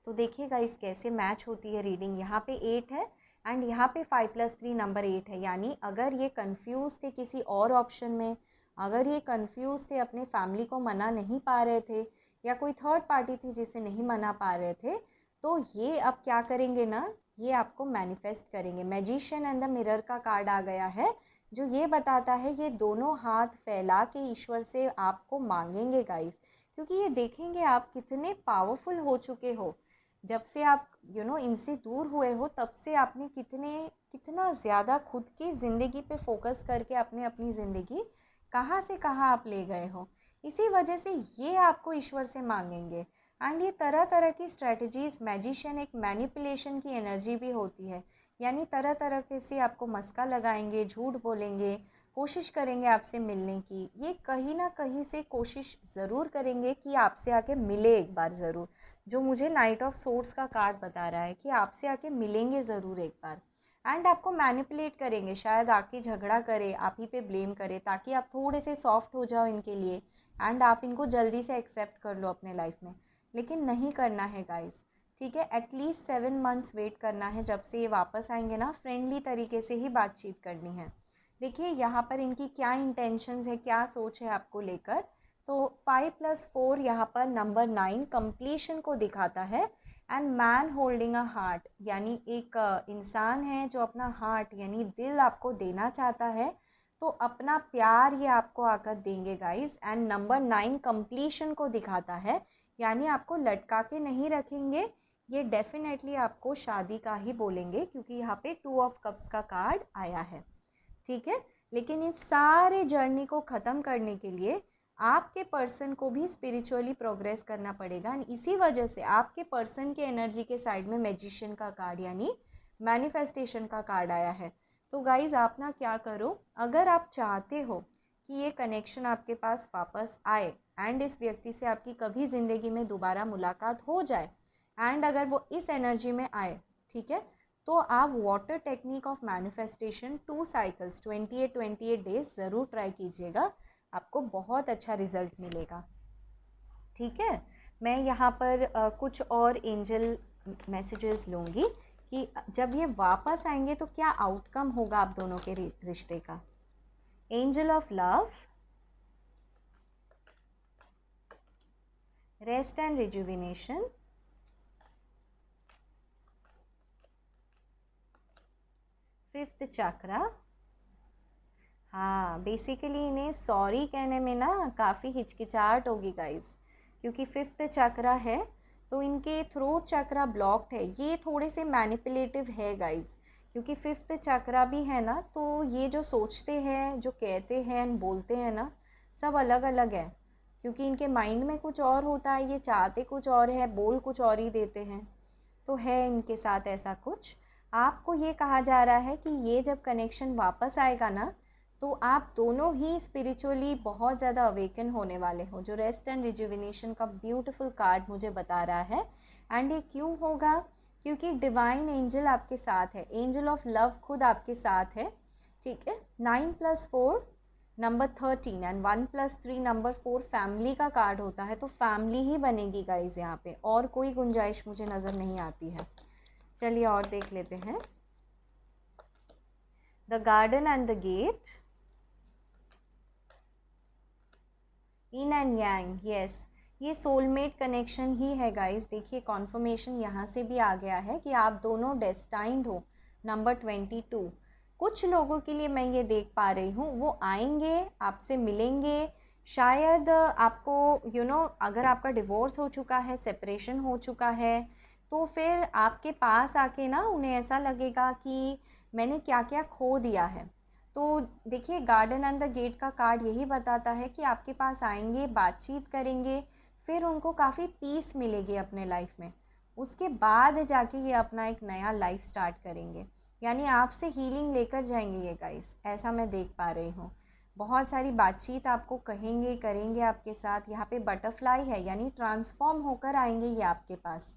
तो देखिएगा इस कैसे मैच होती है रीडिंग। यहाँ पे 8 है एंड यहाँ पे 5+3 नंबर 8 है, यानी अगर ये कंफ्यूज थे किसी और ऑप्शन में, अगर ये कंफ्यूज थे अपने फैमिली को मना नहीं पा रहे थे, या कोई थर्ड पार्टी थी जिसे नहीं मना पा रहे थे, तो ये अब क्या करेंगे ना, ये आपको मैनिफेस्ट करेंगे। मैजिशियन एंड द मिरर का कार्ड आ गया है, जो ये बताता है ये दोनों हाथ फैला के ईश्वर से आपको मांगेंगे गाइस, क्योंकि ये देखेंगे आप कितने पावरफुल हो चुके हो। जब से आप इनसे दूर हुए हो, तब से आपने कितना ज़्यादा खुद की ज़िंदगी पे फोकस करके अपनी ज़िंदगी कहाँ से कहाँ आप ले गए हो। इसी वजह से ये आपको ईश्वर से मांगेंगे। एंड ये तरह तरह की स्ट्रेटजीज, मैजिशियन एक मैनिपुलेशन की एनर्जी भी होती है, यानी तरह तरह के से आपको मस्का लगाएंगे, झूठ बोलेंगे, कोशिश करेंगे आपसे मिलने की। ये कहीं ना कहीं से कोशिश ज़रूर करेंगे कि आपसे आके मिले एक बार ज़रूर, जो मुझे नाइट ऑफ सोर्ड्स का कार्ड बता रहा है कि आपसे आके मिलेंगे ज़रूर एक बार। एंड आपको मैनिपुलेट करेंगे, शायद आके झगड़ा करे, आप ही पे ब्लेम करे, ताकि आप थोड़े से सॉफ्ट हो जाओ इनके लिए एंड आप इनको जल्दी से एक्सेप्ट कर लो अपने लाइफ में। लेकिन नहीं करना है गाइस, ठीक है। एटलीस्ट 7 मंथ्स वेट करना है, जब से ये वापस आएंगे ना फ्रेंडली तरीके से ही बातचीत करनी है। देखिए यहाँ पर इनकी क्या इंटेंशंस है, क्या सोच है आपको लेकर। तो 5+4 यहाँ पर नंबर 9 कंप्लीशन को दिखाता है। And man holding a heart, यानी एक इंसान है जो अपना हार्ट यानी दिल आपको देना चाहता है, तो अपना प्यार ये आपको आकर देंगे गाइस। एंड नंबर 9 कंप्लीशन को दिखाता है, यानी आपको लटका के नहीं रखेंगे, ये डेफिनेटली आपको शादी का ही बोलेंगे, क्योंकि यहाँ पे 2 ऑफ कप्स का कार्ड आया है, ठीक है। लेकिन इस सारे जर्नी को ख़त्म करने के लिए आपके पर्सन को भी स्पिरिचुअली प्रोग्रेस करना पड़ेगा। इसी वजह से आपके पर्सन के एनर्जी के साइड में मैजिशियन का कार्ड यानी मैनिफेस्टेशन का कार्ड आया है। तो गाइज आप ना क्या करो, अगर आप चाहते हो कि ये कनेक्शन आपके पास वापस आए एंड इस व्यक्ति से आपकी कभी ज़िंदगी में दोबारा मुलाकात हो जाए, एंड अगर वो इस एनर्जी में आए, ठीक है, तो आप water technique of manifestation 2 cycles 28 days ज़रूर ट्राई कीजिएगा, आपको बहुत अच्छा रिजल्ट मिलेगा, ठीक है। मैं यहाँ पर कुछ और एंजल मैसेजेस लूँगी कि जब ये वापस आएंगे तो क्या आउटकम होगा आप दोनों के रिश्ते का। Angel of love, rest and rejuvenation, fifth chakra. हाँ, बेसिकली इन्हें सॉरी कहने में ना काफ़ी हिचकिचाहट होगी गाइस, क्योंकि फिफ्थ चक्रा है तो इनके थ्रोट चक्रा ब्लॉक्ड है। ये थोड़े से मैनिपुलेटिव है गाइस, क्योंकि फिफ्थ चक्रा भी है ना, तो ये जो सोचते हैं, जो कहते हैं बोलते हैं ना, सब अलग अलग है, क्योंकि इनके माइंड में कुछ और होता है, ये चाहते कुछ और है, बोल कुछ और ही देते हैं। तो है इनके साथ ऐसा कुछ। आपको ये कहा जा रहा है कि ये जब कनेक्शन वापस आएगा ना, तो आप दोनों ही स्पिरिचुअली बहुत ज़्यादा अवेकन होने वाले हो, जो रेस्ट एंड रिजुविनेशन का ब्यूटीफुल कार्ड मुझे बता रहा है। एंड ये क्यों होगा, क्योंकि डिवाइन एंजल आपके साथ है, एंजल ऑफ लव खुद आपके साथ है, ठीक है। 9+4 नंबर 13 एंड 1+3 नंबर 4 फैमिली का कार्ड होता है, तो फैमिली ही बनेगी गाइज यहाँ पे, और कोई गुंजाइश मुझे नज़र नहीं आती है। चलिए और देख लेते हैं। The garden and the gate, yin and yang, yes, ये सोलमेट कनेक्शन ही है गाइस। देखिए कॉन्फर्मेशन यहाँ से भी आ गया है कि आप दोनों डेस्टाइंड हो। नंबर 22, कुछ लोगों के लिए मैं ये देख पा रही हूँ, वो आएंगे आपसे मिलेंगे, शायद आपको अगर आपका डिवोर्स हो चुका है, सेपरेशन हो चुका है, तो फिर आपके पास आके ना उन्हें ऐसा लगेगा कि मैंने क्या क्या खो दिया है। तो देखिए गार्डन एंड द गेट का कार्ड यही बताता है कि आपके पास आएंगे, बातचीत करेंगे, फिर उनको काफ़ी पीस मिलेगी अपने लाइफ में, उसके बाद जाके ये अपना एक नया लाइफ स्टार्ट करेंगे, यानी आपसे हीलिंग लेकर जाएंगे ये गाइस, ऐसा मैं देख पा रही हूँ। बहुत सारी बातचीत आपको कहेंगे, करेंगे आपके साथ। यहाँ पे बटरफ्लाई है, यानी ट्रांसफॉर्म होकर आएंगे ये आपके पास,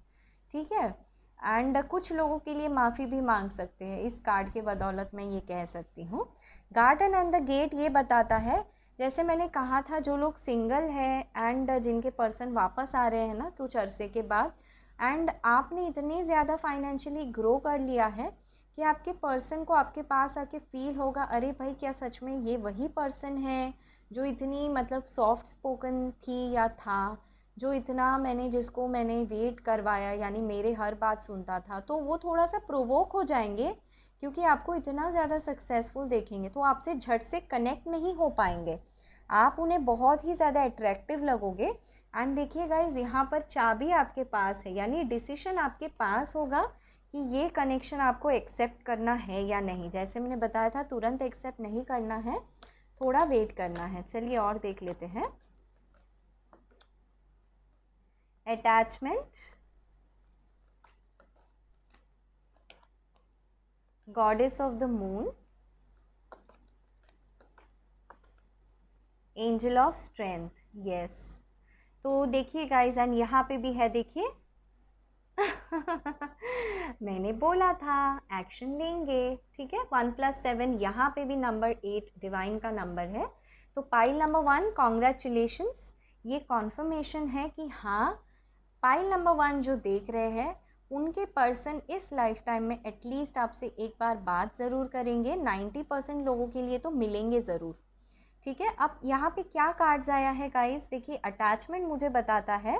ठीक है। एंड कुछ लोगों के लिए माफ़ी भी मांग सकते हैं, इस कार्ड के बदौलत मैं ये कह सकती हूँ। गार्डन एंड द गेट ये बताता है जैसे मैंने कहा था, जो लोग सिंगल है एंड जिनके पर्सन वापस आ रहे हैं ना कुछ अरसे के बाद, एंड आपने इतनी ज़्यादा फाइनेंशियली ग्रो कर लिया है कि आपके पर्सन को आपके पास आके फील होगा, अरे भाई क्या सच में ये वही पर्सन है जो इतनी मतलब सॉफ्ट स्पोकन थी या था, जो इतना जिसको मैंने वेट करवाया, यानी मेरे हर बात सुनता था। तो वो थोड़ा सा प्रोवोक हो जाएंगे क्योंकि आपको इतना ज़्यादा सक्सेसफुल देखेंगे, तो आपसे झट से कनेक्ट नहीं हो पाएंगे, आप उन्हें बहुत ही ज़्यादा अट्रैक्टिव लगोगे। एंड देखिए गाइज, यहाँ पर चाबी आपके पास है, यानी डिसीजन आपके पास होगा कि ये कनेक्शन आपको एक्सेप्ट करना है या नहीं। जैसे मैंने बताया था, तुरंत एक्सेप्ट नहीं करना है, थोड़ा वेट करना है। चलिए और देख लेते हैं। Attachment, goddess of the moon, angel of strength. Yes, तो देखिए गाइज, एंड यहाँ पे भी है, देखिए मैंने बोला था एक्शन लेंगे, ठीक है। 1+7, यहाँ पे भी नंबर 8 डिवाइन का नंबर है। तो पाइल नंबर 1, कॉन्ग्रेचुलेशंस, ये कॉन्फर्मेशन है कि हाँ, पाइल नंबर 1 जो देख रहे हैं उनके पर्सन इस लाइफ टाइम में एटलीस्ट आपसे एक बार बात ज़रूर करेंगे। 90% लोगों के लिए तो मिलेंगे ज़रूर, ठीक है। अब यहाँ पे क्या कार्ड्स आया है गाइस, देखिए अटैचमेंट मुझे बताता है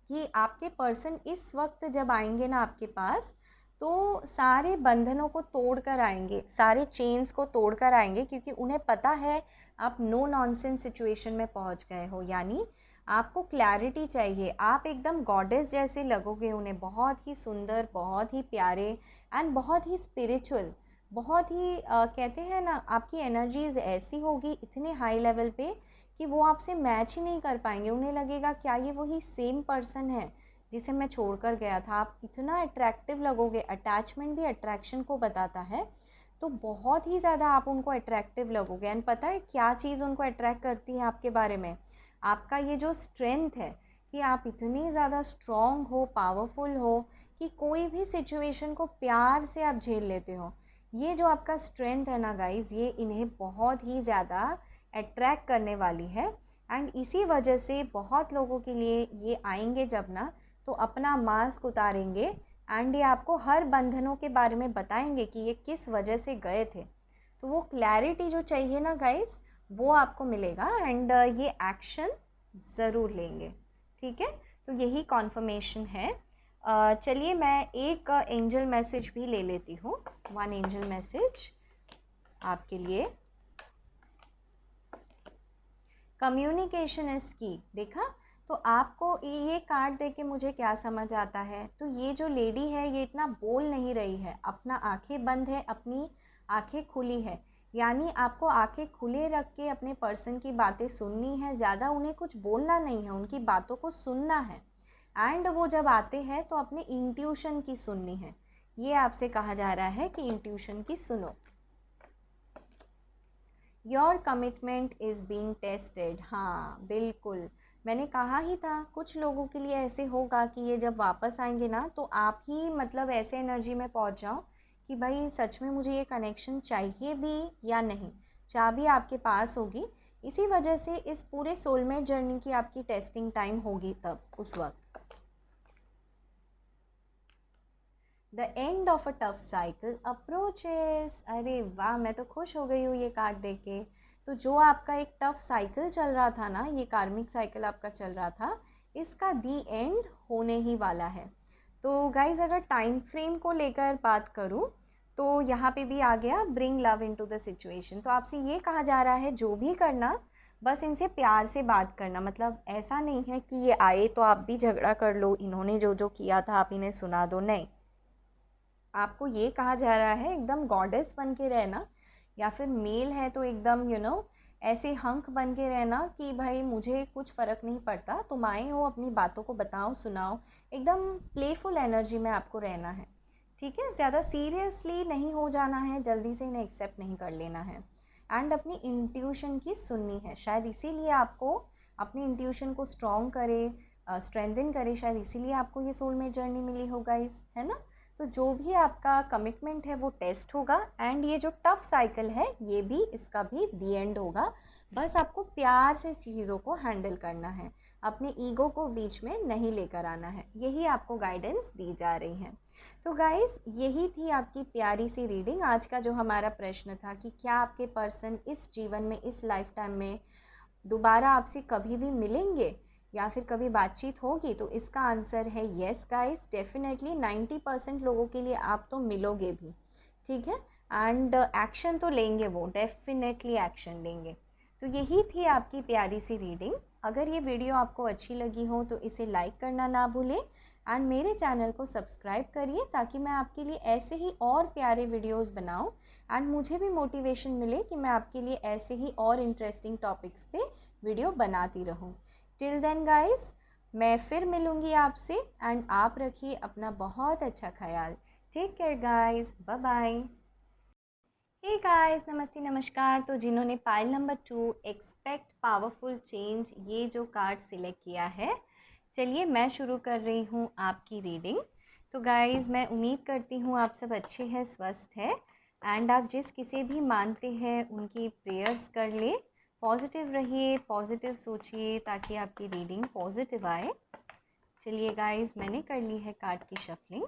कि आपके पर्सन इस वक्त जब आएंगे ना आपके पास, तो सारे बंधनों को तोड़ कर आएंगे, सारे चेन्स को तोड़ कर आएंगे, क्योंकि उन्हें पता है आप नो नॉनसेंस सिचुएशन में पहुंच गए हो, यानी आपको क्लैरिटी चाहिए। आप एकदम गॉडेस जैसे लगोगे उन्हें, बहुत ही सुंदर, बहुत ही प्यारे एंड बहुत ही स्पिरिचुअल, बहुत ही कहते हैं ना, आपकी एनर्जीज ऐसी होगी इतने हाई लेवल पे कि वो आपसे मैच ही नहीं कर पाएंगे। उन्हें लगेगा क्या ये वही सेम पर्सन है जिसे मैं छोड़कर गया था। आप इतना अट्रैक्टिव लगोगे, अटैचमेंट भी अट्रैक्शन को बताता है, तो बहुत ही ज़्यादा आप उनको अट्रैक्टिव लगोगे। एंड पता है क्या चीज़ उनको अट्रैक्ट करती है आपके बारे में? आपका ये जो स्ट्रेंथ है, कि आप इतनी ज़्यादा स्ट्रॉन्ग हो, पावरफुल हो, कि कोई भी सिचुएशन को प्यार से आप झेल लेते हो। ये जो आपका स्ट्रेंथ है ना गाइज, ये इन्हें बहुत ही ज़्यादा अट्रैक्ट करने वाली है। एंड इसी वजह से बहुत लोगों के लिए ये आएंगे जब ना, तो अपना मास्क उतारेंगे एंड ये आपको हर बंधनों के बारे में बताएंगे कि ये किस वजह से गए थे। तो वो क्लैरिटी जो चाहिए ना गाइस, वो आपको मिलेगा एंड ये एक्शन ज़रूर लेंगे, ठीक है। तो यही कॉन्फर्मेशन है। चलिए मैं एक एंजल मैसेज भी ले लेती हूँ, 1 एंजल मैसेज आपके लिए। कम्युनिकेशन इज की, देखा? तो आपको ये कार्ड देके मुझे क्या समझ आता है, तो ये जो लेडी है ये इतना बोल नहीं रही है, अपना आंखें बंद है, अपनी आंखें खुली है, यानी आपको आंखें खुले रख के अपने पर्सन की बातें सुननी है, ज़्यादा उन्हें कुछ बोलना नहीं है, उनकी बातों को सुनना है। एंड वो जब आते हैं तो अपने इंट्यूशन की सुननी है। ये आपसे कहा जा रहा है कि इंट्यूशन की सुनो। Your commitment is being tested, हाँ बिल्कुल, मैंने कहा ही था कुछ लोगों के लिए ऐसे होगा कि ये जब वापस आएंगे ना, तो आप ही मतलब ऐसे एनर्जी में पहुंच जाओ कि भाई सच में मुझे ये कनेक्शन चाहिए भी या नहीं। चाबी आपके पास होगी, इसी वजह से इस पूरे सोलमेट जर्नी की आपकी टेस्टिंग टाइम होगी तब, उस वक्त। The end of a tough cycle approaches, अरे वाह, मैं तो खुश हो गई हूँ ये कार्ड देख के। तो जो आपका एक टफ साइकिल चल रहा था ना, ये कार्मिक साइकिल आपका चल रहा था, इसका दी एंड होने ही वाला है। तो गाइज अगर टाइम फ्रेम को लेकर बात करूँ, तो यहाँ पे भी आ गया bring love into the situation. तो आपसे ये कहा जा रहा है जो भी करना, बस इनसे प्यार से बात करना। मतलब ऐसा नहीं है कि ये आए तो आप भी झगड़ा कर लो, इन्होंने जो जो किया था आप इन्हें सुना दो, नहीं। आपको ये कहा जा रहा है एकदम गॉडेस बन के रहना, या फिर मेल है तो एकदम ऐसे हंक बन के रहना कि भाई मुझे कुछ फ़र्क नहीं पड़ता, तुम आए हो अपनी बातों को बताओ, सुनाओ। एकदम प्लेफुल एनर्जी में आपको रहना है, ठीक है। ज़्यादा सीरियसली नहीं हो जाना है, जल्दी से इन्हें एक्सेप्ट नहीं कर लेना है। एंड अपनी इंट्यूशन की सुननी है, शायद इसीलिए आपको अपनी इंट्यूशन को स्ट्रॉन्ग करे, स्ट्रेंथन करे, शायद इसीलिए आपको ये सोलमेट जर्नी मिली हो गाइस, है ना। तो जो भी आपका कमिटमेंट है वो टेस्ट होगा, एंड ये जो टफ साइकिल है ये भी, इसका भी दी एंड होगा। बस आपको प्यार से चीज़ों को हैंडल करना है, अपने ईगो को बीच में नहीं लेकर आना है। यही आपको गाइडेंस दी जा रही है। तो गाइस, यही थी आपकी प्यारी सी रीडिंग। आज का जो हमारा प्रश्न था कि क्या आपके पर्सन इस जीवन में, इस लाइफ टाइम में दोबारा आपसे कभी भी मिलेंगे या फिर कभी बातचीत होगी, तो इसका आंसर है यस गाइस, डेफिनेटली 90% लोगों के लिए आप तो मिलोगे भी, ठीक है। एंड एक्शन तो लेंगे, वो डेफिनेटली एक्शन लेंगे। तो यही थी आपकी प्यारी सी रीडिंग। अगर ये वीडियो आपको अच्छी लगी हो तो इसे लाइक करना ना भूलें, एंड मेरे चैनल को सब्सक्राइब करिए ताकि मैं आपके लिए ऐसे ही और प्यारे वीडियोस बनाऊं, एंड मुझे भी मोटिवेशन मिले कि मैं आपके लिए ऐसे ही और इंटरेस्टिंग टॉपिक्स पे वीडियो बनाती रहूं। टिल देन गाइस, मैं फिर मिलूंगी आपसे, एंड आप रखिए अपना बहुत अच्छा ख्याल। Take care guys, bye bye. Hey guys, नमस्ते नमस्कार। तो जिन्होंने pile number 2 expect powerful change ये जो कार्ड सिलेक्ट किया है, चलिए मैं शुरू कर रही हूँ आपकी रीडिंग। तो गाइस, मैं उम्मीद करती हूँ आप सब अच्छे हैं, स्वस्थ है, एंड आप जिस किसे भी मानते हैं उनकी प्रेयर्स कर ले। पॉजिटिव रहिए, पॉजिटिव सोचिए ताकि आपकी रीडिंग पॉजिटिव आए। चलिए गाइस, मैंने कर ली है कार्ड की शफलिंग।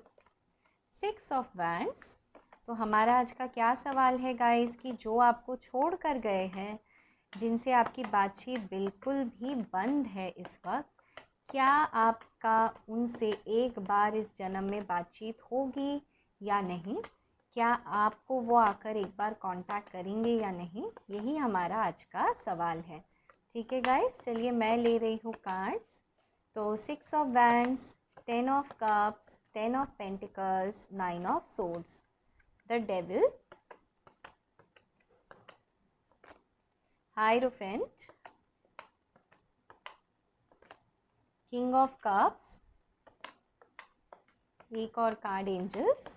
6 of wands. तो हमारा आज का क्या सवाल है गाइस कि जो आपको छोड़ कर गए हैं, जिनसे आपकी बातचीत बिल्कुल भी बंद है इस वक्त, क्या आपका उनसे एक बार इस जन्म में बातचीत होगी या नहीं? क्या आपको वो आकर एक बार कांटेक्ट करेंगे या नहीं? यही हमारा आज का सवाल है, ठीक है गाइस। चलिए मैं ले रही हूँ कार्ड्स। तो 6 of wands, 10 of cups, 10 of pentacles, 9 of swords, the devil, hierophant, king of cups, एक और कार्ड एंजल्स।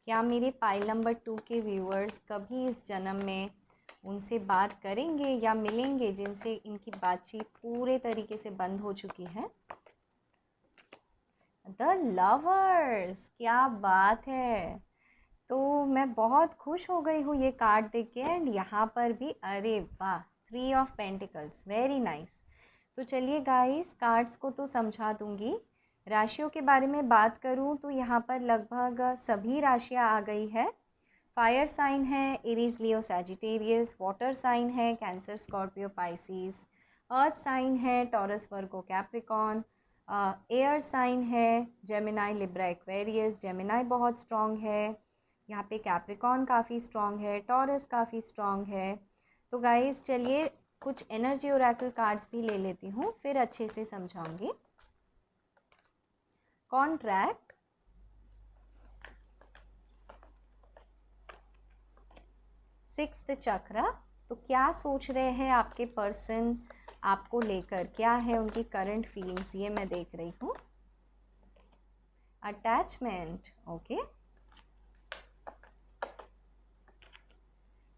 क्या मेरे पाइल नंबर 2 के व्यूअर्स कभी इस जन्म में उनसे बात करेंगे या मिलेंगे जिनसे इनकी बातचीत पूरे तरीके से बंद हो चुकी है? द लवर्स, क्या बात है। तो मैं बहुत खुश हो गई हूँ ये कार्ड देख के, एंड यहाँ पर भी, अरे वाह, 3 ऑफ पेंटिकल्स, वेरी नाइस। तो चलिए गाइस, कार्ड्स को तो समझा दूंगी। राशियों के बारे में बात करूं तो यहाँ पर लगभग सभी राशियाँ आ गई है। फायर साइन है Aries, Leo, Sagittarius. Water sign है Cancer, Scorpio, Pisces. Earth sign है Taurus, Virgo, Capricorn. Air sign है जेमिनाई, लिब्रा, एक्वेरियस। जेमिनाई बहुत स्ट्रॉन्ग है यहाँ पे, कैप्रिकॉन काफ़ी स्ट्रॉन्ग है, टॉरस काफ़ी स्ट्रॉन्ग है। तो गाइस चलिए कुछ एनर्जी ओरेकल कार्ड्स भी ले लेती हूँ, फिर अच्छे से समझाऊंगी। कॉन्ट्रैक्ट, सिक्स्थ चक्र। तो क्या सोच रहे हैं आपके पर्सन आपको लेकर, क्या है उनकी करंट फीलिंग्स, ये मैं देख रही हूँ। Attachment, okay.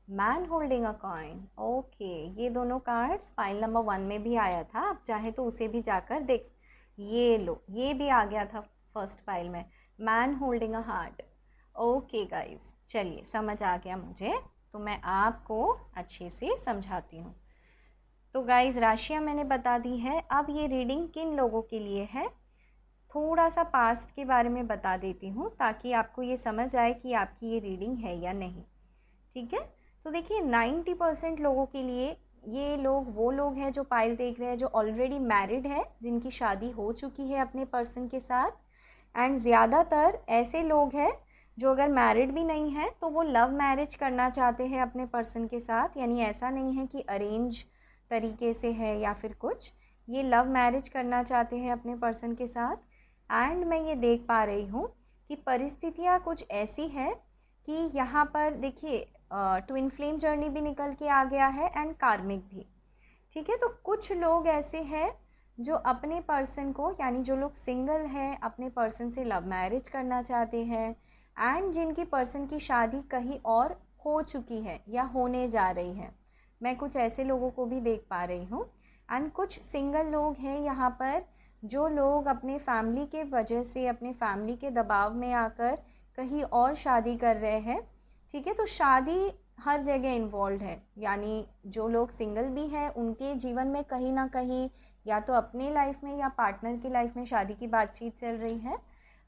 Man holding a coin, okay. ये दोनों कार्ड्स फाइल नंबर 1 में भी आया था, आप चाहे तो उसे भी जाकर देख। ये लो, ये भी आ गया था फर्स्ट फाइल में, man holding a heart. Okay guys, चलिए समझ आ गया मुझे, तो मैं आपको अच्छे से समझाती हूँ। तो गाइस, राशियाँ मैंने बता दी है। अब ये रीडिंग किन लोगों के लिए है, थोड़ा सा पास्ट के बारे में बता देती हूँ ताकि आपको ये समझ आए कि आपकी ये रीडिंग है या नहीं, ठीक है। तो देखिए 90% लोगों के लिए ये लोग वो लोग हैं जो पाइल देख रहे हैं, जो ऑलरेडी मैरिड है, जिनकी शादी हो चुकी है अपने पर्सन के साथ। एंड ज़्यादातर ऐसे लोग हैं जो अगर मैरिड भी नहीं है तो वो लव मैरिज करना चाहते हैं अपने पर्सन के साथ, यानी ऐसा नहीं है कि अरेंज तरीके से है या फिर कुछ, ये लव मैरिज करना चाहते हैं अपने पर्सन के साथ। एंड मैं ये देख पा रही हूँ कि परिस्थितियाँ कुछ ऐसी है कि यहाँ पर देखिए ट्विन फ्लेम जर्नी भी निकल के आ गया है, एंड कार्मिक भी, ठीक है। तो कुछ लोग ऐसे हैं जो अपने पर्सन को, यानी जो लोग सिंगल हैं, अपने पर्सन से लव मैरिज करना चाहते हैं, एंड जिनकी पर्सन की शादी कहीं और हो चुकी है या होने जा रही है। मैं कुछ ऐसे लोगों को भी देख पा रही हूँ। एंड कुछ सिंगल लोग हैं यहाँ पर जो लोग अपने फैमिली के वजह से, अपने फैमिली के दबाव में आकर कहीं और शादी कर रहे हैं, ठीक है, तो शादी हर जगह इन्वॉल्व है। यानी जो लोग सिंगल भी हैं उनके जीवन में कहीं ना कहीं या तो अपने लाइफ में या पार्टनर की लाइफ में शादी की बातचीत चल रही है।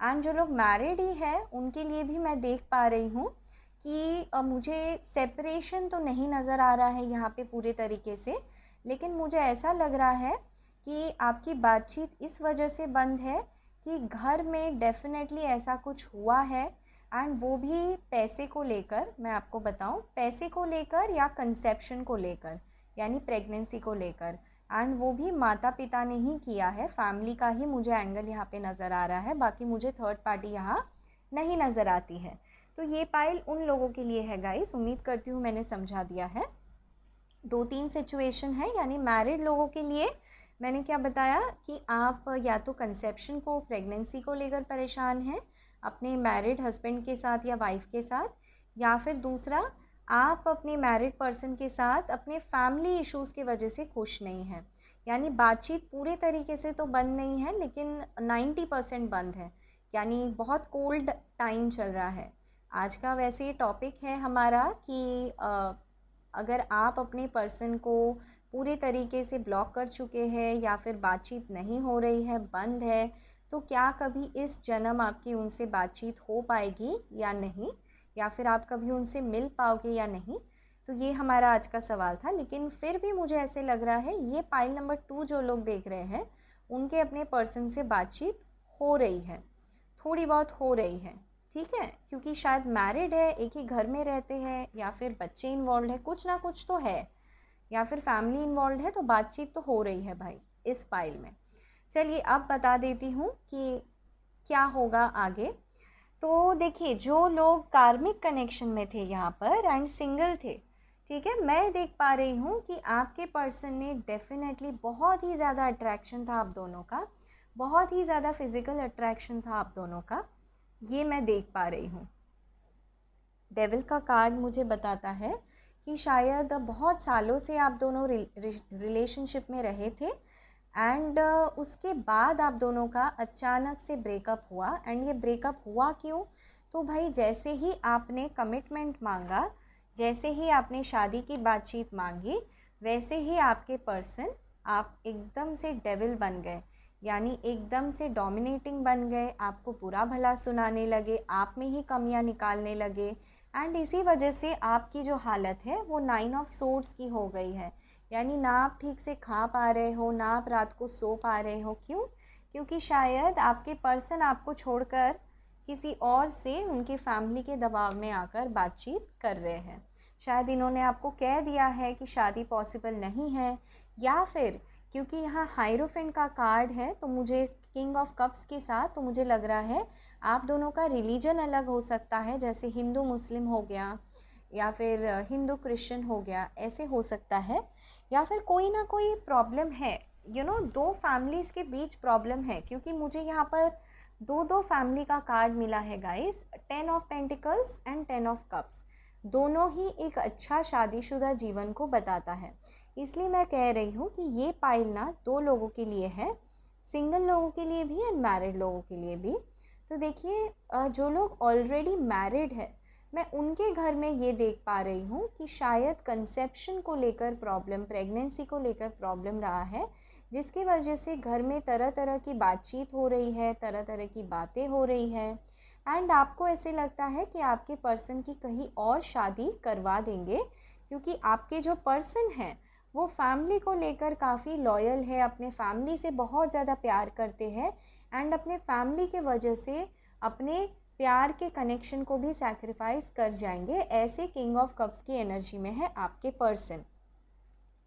एंड जो लोग मैरिड ही है उनके लिए भी मैं देख पा रही हूँ कि मुझे सेपरेशन तो नहीं नज़र आ रहा है यहाँ पे पूरे तरीके से, लेकिन मुझे ऐसा लग रहा है कि आपकी बातचीत इस वजह से बंद है कि घर में डेफिनेटली ऐसा कुछ हुआ है। एंड वो भी पैसे को लेकर, मैं आपको बताऊं, पैसे को लेकर या कंसेप्शन को लेकर, यानी प्रेगनेंसी को लेकर। एंड वो भी माता पिता ने ही किया है, फैमिली का ही मुझे एंगल यहाँ पे नज़र आ रहा है, बाकी मुझे थर्ड पार्टी यहाँ नहीं नज़र आती है। तो ये पाइल उन लोगों के लिए है गाइस, उम्मीद करती हूँ मैंने समझा दिया है। 2-3 सिचुएशन है, यानी मैरिड लोगों के लिए मैंने क्या बताया कि आप या तो कंसेप्शन को, प्रेगनेंसी को लेकर परेशान हैं अपने मैरिड हस्बैंड के साथ या वाइफ के साथ, या फिर दूसरा आप अपने मैरिड पर्सन के साथ अपने फैमिली इश्यूज़ की वजह से खुश नहीं हैं। यानी बातचीत पूरे तरीके से तो बंद नहीं है, लेकिन 90% बंद है, यानी बहुत कोल्ड टाइम चल रहा है। आज का वैसे ये टॉपिक है हमारा कि अगर आप अपने पर्सन को पूरे तरीके से ब्लॉक कर चुके हैं या फिर बातचीत नहीं हो रही है, बंद है, तो क्या कभी इस जन्म आपकी उनसे बातचीत हो पाएगी या नहीं, या फिर आप कभी उनसे मिल पाओगे या नहीं। तो ये हमारा आज का सवाल था। लेकिन फिर भी मुझे ऐसे लग रहा है ये पाइल नंबर 2 जो लोग देख रहे हैं उनके अपने पर्सन से बातचीत हो रही है, थोड़ी बहुत हो रही है, ठीक है, क्योंकि शायद मैरिड है, एक ही घर में रहते हैं, या फिर बच्चे इन्वॉल्व है, कुछ ना कुछ तो है, या फिर फैमिली इन्वॉल्व है, तो बातचीत तो हो रही है भाई इस फाइल में। चलिए अब बता देती हूँ कि क्या होगा आगे। तो देखिए, जो लोग कार्मिक कनेक्शन में थे यहाँ पर एंड सिंगल थे, ठीक है, मैं देख पा रही हूँ कि आपके पर्सन ने डेफिनेटली बहुत ही ज़्यादा अट्रैक्शन था आप दोनों का, बहुत ही ज़्यादा फिजिकल अट्रैक्शन था आप दोनों का, ये मैं देख पा रही हूँ। डेविल का कार्ड मुझे बताता है कि शायद बहुत सालों से आप दोनों रिलेशनशिप में रहे थे एंड उसके बाद आप दोनों का अचानक से ब्रेकअप हुआ। एंड ये ब्रेकअप हुआ क्यों? तो भाई जैसे ही आपने कमिटमेंट मांगा, जैसे ही आपने शादी की बातचीत मांगी, वैसे ही आपके पर्सन आप एकदम से डेविल बन गए, यानी एकदम से डोमिनेटिंग बन गए, आपको बुरा भला सुनाने लगे, आप में ही कमियां निकालने लगे। एंड इसी वजह से आपकी जो हालत है वो 9 ऑफ सोर्ड्स की हो गई है, यानी ना आप ठीक से खा पा रहे हो, ना आप रात को सो पा रहे हो। क्यों? क्योंकि शायद आपके पर्सन आपको छोड़कर किसी और से उनकी फैमिली के दबाव में आकर बातचीत कर रहे हैं। शायद इन्होंने आपको कह दिया है कि शादी पॉसिबल नहीं है, या फिर क्योंकि यहाँ हायरोफेंट का कार्ड है तो मुझे किंग ऑफ कप्स के साथ, तो मुझे लग रहा है आप दोनों का रिलीजन अलग हो सकता है, जैसे हिंदू मुस्लिम हो गया या फिर हिंदू क्रिश्चियन हो गया, ऐसे हो सकता है। या फिर कोई ना कोई प्रॉब्लम है, दो फैमिलीज के बीच प्रॉब्लम है, क्योंकि मुझे यहाँ पर दो दो फैमिली का कार्ड मिला है guys, 10 of pentacles and 10 of cups, दोनों ही एक अच्छा शादीशुदा जीवन को बताता है। इसलिए मैं कह रही हूँ कि ये पाइल ना 2 लोगों के लिए है, सिंगल लोगों के लिए भी एंड मैरिड लोगों के लिए भी। तो देखिए, जो लोग ऑलरेडी मैरिड है, मैं उनके घर में ये देख पा रही हूँ कि शायद कंसेप्शन को लेकर प्रॉब्लम, प्रेगनेंसी को लेकर प्रॉब्लम रहा है, जिसकी वजह से घर में तरह तरह की बातचीत हो रही है, तरह तरह की बातें हो रही है। एंड आपको ऐसे लगता है कि आपके पर्सन की कहीं और शादी करवा देंगे, क्योंकि आपके जो पर्सन हैं वो फैमिली को लेकर काफ़ी लॉयल है, अपने फैमिली से बहुत ज़्यादा प्यार करते हैं, एंड अपने फैमिली के वजह से अपने प्यार के कनेक्शन को भी सैक्रिफाइस कर जाएंगे। ऐसे किंग ऑफ कप्स की एनर्जी में है आपके पर्सन।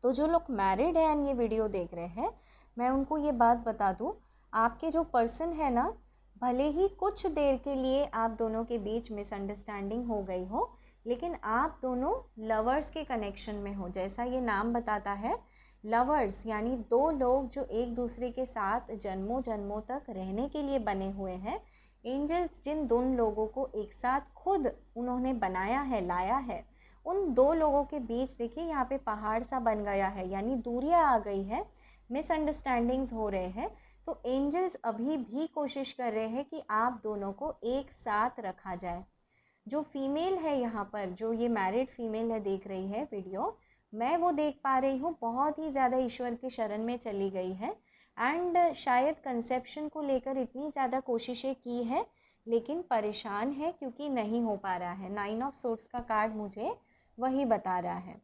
तो जो लोग मैरिड हैं एंड ये वीडियो देख रहे हैं, मैं उनको ये बात बता दूं, आपके जो पर्सन है ना, भले ही कुछ देर के लिए आप दोनों के बीच मिसअंडरस्टैंडिंग हो गई हो, लेकिन आप दोनों लवर्स के कनेक्शन में हो, जैसा ये नाम बताता है लवर्स, यानी 2 लोग जो एक दूसरे के साथ जन्मों जन्मों तक रहने के लिए बने हुए हैं। एंजल्स जिन दोनों लोगों को एक साथ खुद उन्होंने बनाया है, लाया है, उन 2 लोगों के बीच देखिए यहाँ पे पहाड़ सा बन गया है, यानी दूरियां आ गई है, मिसअंडरस्टैंडिंग्स हो रहे हैं। तो एंजल्स अभी भी कोशिश कर रहे हैं कि आप दोनों को एक साथ रखा जाए। जो फीमेल है यहाँ पर, जो ये मैरिड फीमेल है देख रही है वीडियो, मैं वो देख पा रही हूँ बहुत ही ज़्यादा ईश्वर की शरण में चली गई है एंड शायद कंसेप्शन को लेकर इतनी ज़्यादा कोशिशें की है लेकिन परेशान है क्योंकि नहीं हो पा रहा है। 9 ऑफ सोर्ड्स का कार्ड मुझे वही बता रहा है,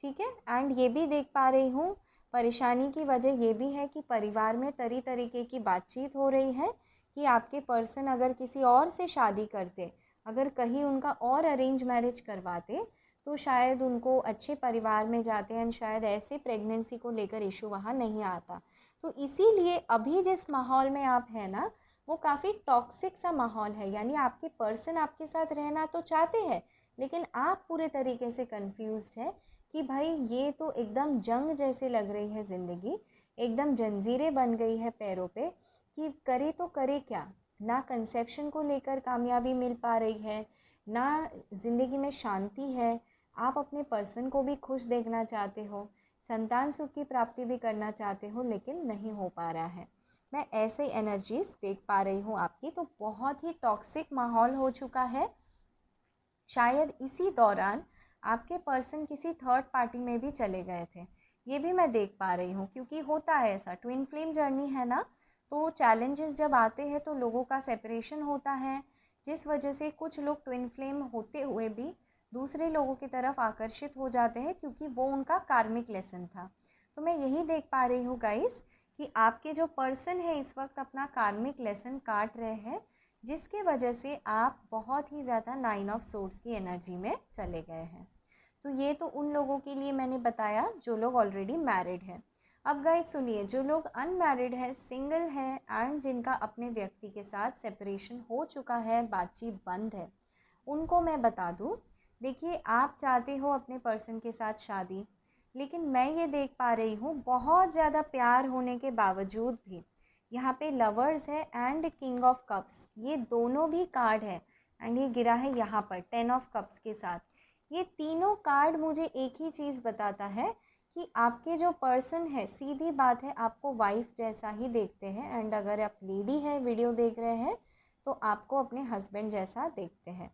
ठीक है। एंड ये भी देख पा रही हूँ परेशानी की वजह ये भी है कि परिवार में तरह तरीके की बातचीत हो रही है कि आपके पर्सन अगर किसी और से शादी करते, अगर कहीं उनका और अरेंज मैरिज करवाते तो शायद उनको अच्छे परिवार में जाते हैं, शायद ऐसे प्रेगनेंसी को लेकर इशू वहाँ नहीं आता। तो इसीलिए अभी जिस माहौल में आप हैं ना, वो काफ़ी टॉक्सिक सा माहौल है, यानी आपके पर्सन आपके साथ रहना तो चाहते हैं लेकिन आप पूरे तरीके से कंफ्यूज्ड है कि भाई ये तो एकदम जंग जैसे लग रही है ज़िंदगी, एकदम जंजीरें बन गई है पैरों पे कि करे तो करे क्या। ना कंसेप्शन को लेकर कामयाबी मिल पा रही है, ना ज़िंदगी में शांति है। आप अपने पर्सन को भी खुश देखना चाहते हो, संतान सुख की प्राप्ति भी करना चाहते हो लेकिन नहीं हो पा रहा है। मैं ऐसे एनर्जीज देख पा रही हूँ आपकी। तो बहुत ही टॉक्सिक माहौल हो चुका है। शायद इसी दौरान आपके पर्सन किसी थर्ड पार्टी में भी चले गए थे, ये भी मैं देख पा रही हूँ क्योंकि होता है ऐसा, ट्विन फ्लेम जर्नी है ना, तो चैलेंजेस जब आते हैं तो लोगों का सेपरेशन होता है, जिस वजह से कुछ लोग ट्विन फ्लेम होते हुए भी दूसरे लोगों की तरफ आकर्षित हो जाते हैं क्योंकि वो उनका कार्मिक लेसन था। तो मैं यही देख पा रही हूँ गाइस कि आपके जो पर्सन है इस वक्त अपना कार्मिक लेसन काट रहे हैं, जिसके वजह से आप बहुत ही ज़्यादा 9 ऑफ सोर्ड्स की एनर्जी में चले गए हैं। तो ये तो उन लोगों के लिए मैंने बताया जो लोग ऑलरेडी मैरिड हैं। अब गाइस सुनिए, जो लोग अनमैरिड है, सिंगल है एंड जिनका अपने व्यक्ति के साथ सेपरेशन हो चुका है, बातचीत बंद है, उनको मैं बता दूं, देखिए आप चाहते हो अपने पर्सन के साथ शादी, लेकिन मैं ये देख पा रही हूँ बहुत ज़्यादा प्यार होने के बावजूद भी यहाँ पे लवर्स है एंड किंग ऑफ कप्स, ये दोनों भी कार्ड है एंड ये गिरा है यहाँ पर 10 ऑफ कप्स के साथ। ये तीनों कार्ड मुझे एक ही चीज़ बताता है कि आपके जो पर्सन है, सीधी बात है, आपको वाइफ जैसा ही देखते हैं एंड अगर आप लेडी है वीडियो देख रहे हैं तो आपको अपने हस्बैंड जैसा देखते हैं,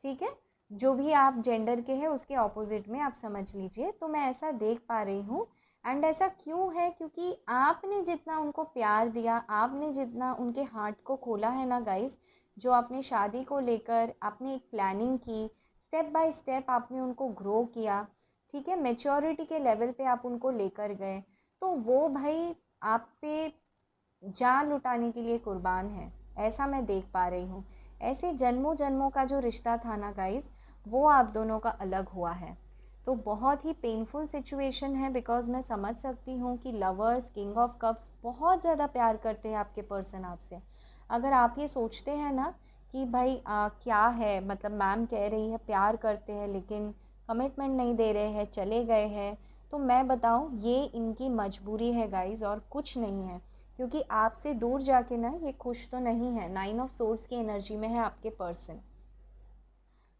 ठीक है। जो भी आप जेंडर के हैं उसके ऑपोजिट में आप समझ लीजिए। तो मैं ऐसा देख पा रही हूँ एंड ऐसा क्यों है, क्योंकि आपने जितना उनको प्यार दिया, आपने जितना उनके हार्ट को खोला है ना गाइस, जो आपने शादी को लेकर आपने एक प्लानिंग की, स्टेप बाय स्टेप आपने उनको ग्रो किया, ठीक है, मेच्योरिटी के लेवल पे आप उनको लेकर गए, तो वो भाई आप पे जान लुटाने के लिए कुर्बान है, ऐसा मैं देख पा रही हूँ। ऐसे जन्मों जन्मों का जो रिश्ता था ना गाइस, वो आप दोनों का अलग हुआ है। तो बहुत ही पेनफुल सिचुएशन है, बिकॉज मैं समझ सकती हूँ कि लवर्स, किंग ऑफ कप्स बहुत ज़्यादा प्यार करते हैं आपके पर्सन आपसे। अगर आप ये सोचते हैं ना कि भाई क्या है, मतलब मैम कह रही है प्यार करते हैं लेकिन कमिटमेंट नहीं दे रहे हैं, चले गए हैं, तो मैं बताऊँ ये इनकी मजबूरी है गाइज और कुछ नहीं है। क्योंकि आपसे दूर जाके ना ये खुश तो नहीं है। 9 ऑफ सोर्ड्स की एनर्जी में है आपके पर्सन,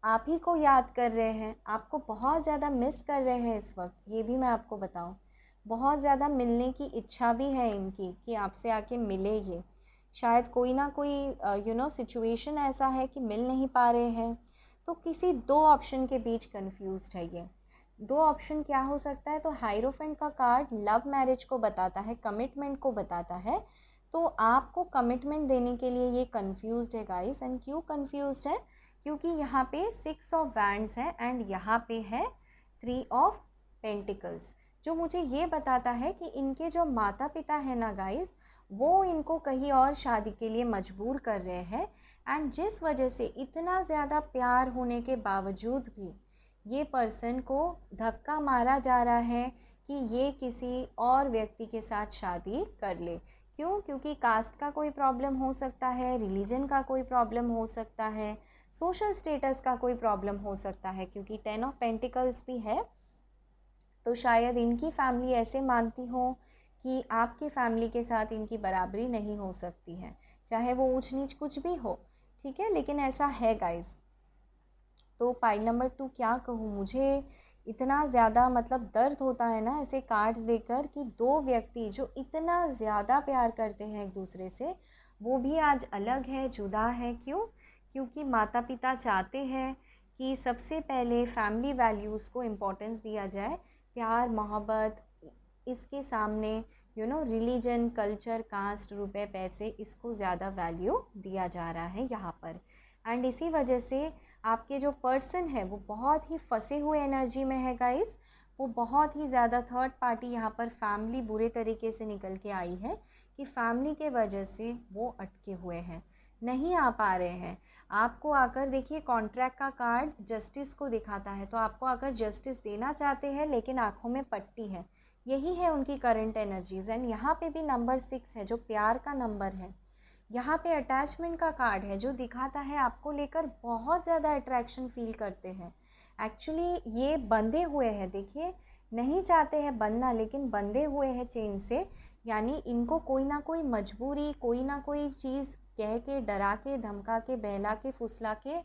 आप ही को याद कर रहे हैं, आपको बहुत ज़्यादा मिस कर रहे हैं इस वक्त, ये भी मैं आपको बताऊं। बहुत ज़्यादा मिलने की इच्छा भी है इनकी कि आपसे आके मिले ये। शायद कोई ना कोई सिचुएशन ऐसा है कि मिल नहीं पा रहे हैं। तो किसी दो ऑप्शन के बीच कंफ्यूज्ड है ये। दो ऑप्शन क्या हो सकता है, तो हाइरोफेंट का कार्ड लव मैरिज को बताता है, कमिटमेंट को बताता है। तो आपको कमिटमेंट देने के लिए ये कंफ्यूज्ड है गाइस। एंड क्यों कंफ्यूज्ड है, क्योंकि यहाँ पे 6 ऑफ वैंड्स है एंड यहाँ पे है 3 ऑफ पेंटिकल्स, जो मुझे ये बताता है कि इनके जो माता पिता है ना गाइस, वो इनको कहीं और शादी के लिए मजबूर कर रहे हैं। एंड जिस वजह से इतना ज़्यादा प्यार होने के बावजूद भी ये पर्सन को धक्का मारा जा रहा है कि ये किसी और व्यक्ति के साथ शादी कर ले। क्यों? क्योंकि कास्ट का कोई प्रॉब्लम हो सकता है, रिलीजन का कोई प्रॉब्लम हो सकता है, सोशल स्टेटस का कोई प्रॉब्लम हो सकता है, क्योंकि 10 ऑफ पेंटिकल्स भी है। तो शायद इनकी फैमिली ऐसे मानती हो कि आपकी फैमिली के साथ इनकी बराबरी नहीं हो सकती है, चाहे वो ऊंच नीच कुछ भी हो, ठीक है, लेकिन ऐसा है गाइस। तो पाइल नंबर 2 क्या कहूँ, मुझे इतना ज़्यादा मतलब दर्द होता है ना ऐसे कार्ड्स देखकर कि दो व्यक्ति जो इतना ज़्यादा प्यार करते हैं एक दूसरे से, वो भी आज अलग है, जुदा है। क्यों? क्योंकि माता पिता चाहते हैं कि सबसे पहले फैमिली वैल्यूज़ को इम्पोर्टेंस दिया जाए। प्यार मोहब्बत इसके सामने रिलीजन, कल्चर, कास्ट, रुपए, पैसे, इसको ज़्यादा वैल्यू दिया जा रहा है यहाँ पर। एंड इसी वजह से आपके जो पर्सन है वो बहुत ही फंसे हुए एनर्जी में है गाइस। वो बहुत ही ज़्यादा थर्ड पार्टी, यहाँ पर फैमिली बुरे तरीके से निकल के आई है कि फैमिली के वजह से वो अटके हुए हैं, नहीं आ पा रहे हैं। आपको आकर देखिए, कॉन्ट्रैक्ट का कार्ड जस्टिस को दिखाता है, तो आपको आकर जस्टिस देना चाहते हैं लेकिन आंखों में पट्टी है। यही है उनकी करंट एनर्जीज। एंड यहाँ पे भी नंबर 6 है जो प्यार का नंबर है। यहाँ पे अटैचमेंट का कार्ड है जो दिखाता है आपको लेकर बहुत ज़्यादा अट्रैक्शन फील करते हैं। एक्चुअली ये बंधे हुए हैं, देखिए नहीं चाहते हैं बनना लेकिन बंधे हुए हैं चेन से। यानी इनको कोई ना कोई मजबूरी, कोई ना कोई चीज़ कह के, डरा के, धमका के, बहला के, फुसला के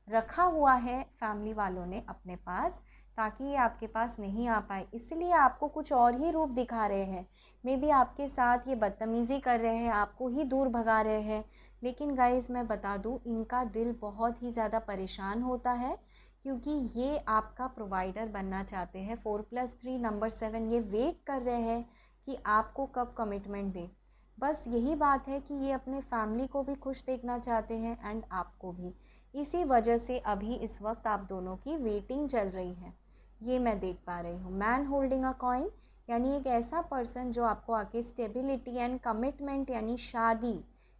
रखा हुआ है फैमिली वालों ने अपने पास, ताकि ये आपके पास नहीं आ पाए। इसलिए आपको कुछ और ही रूप दिखा रहे हैं। मे बी आपके साथ ये बदतमीज़ी कर रहे हैं, आपको ही दूर भगा रहे हैं। लेकिन गाइज मैं बता दूं, इनका दिल बहुत ही ज़्यादा परेशान होता है क्योंकि ये आपका प्रोवाइडर बनना चाहते हैं। 4+3 नंबर 7 ये वेट कर रहे हैं कि आपको कब कमिटमेंट दे। बस यही बात है कि ये अपने फैमिली को भी खुश देखना चाहते हैं एंड आपको भी। इसी वजह से अभी इस वक्त आप दोनों की वेटिंग चल रही है, ये मैं देख पा रही हूँ। मैन होल्डिंग अ कॉइन, यानी एक ऐसा पर्सन जो आपको आके स्टेबिलिटी एंड कमिटमेंट यानी शादी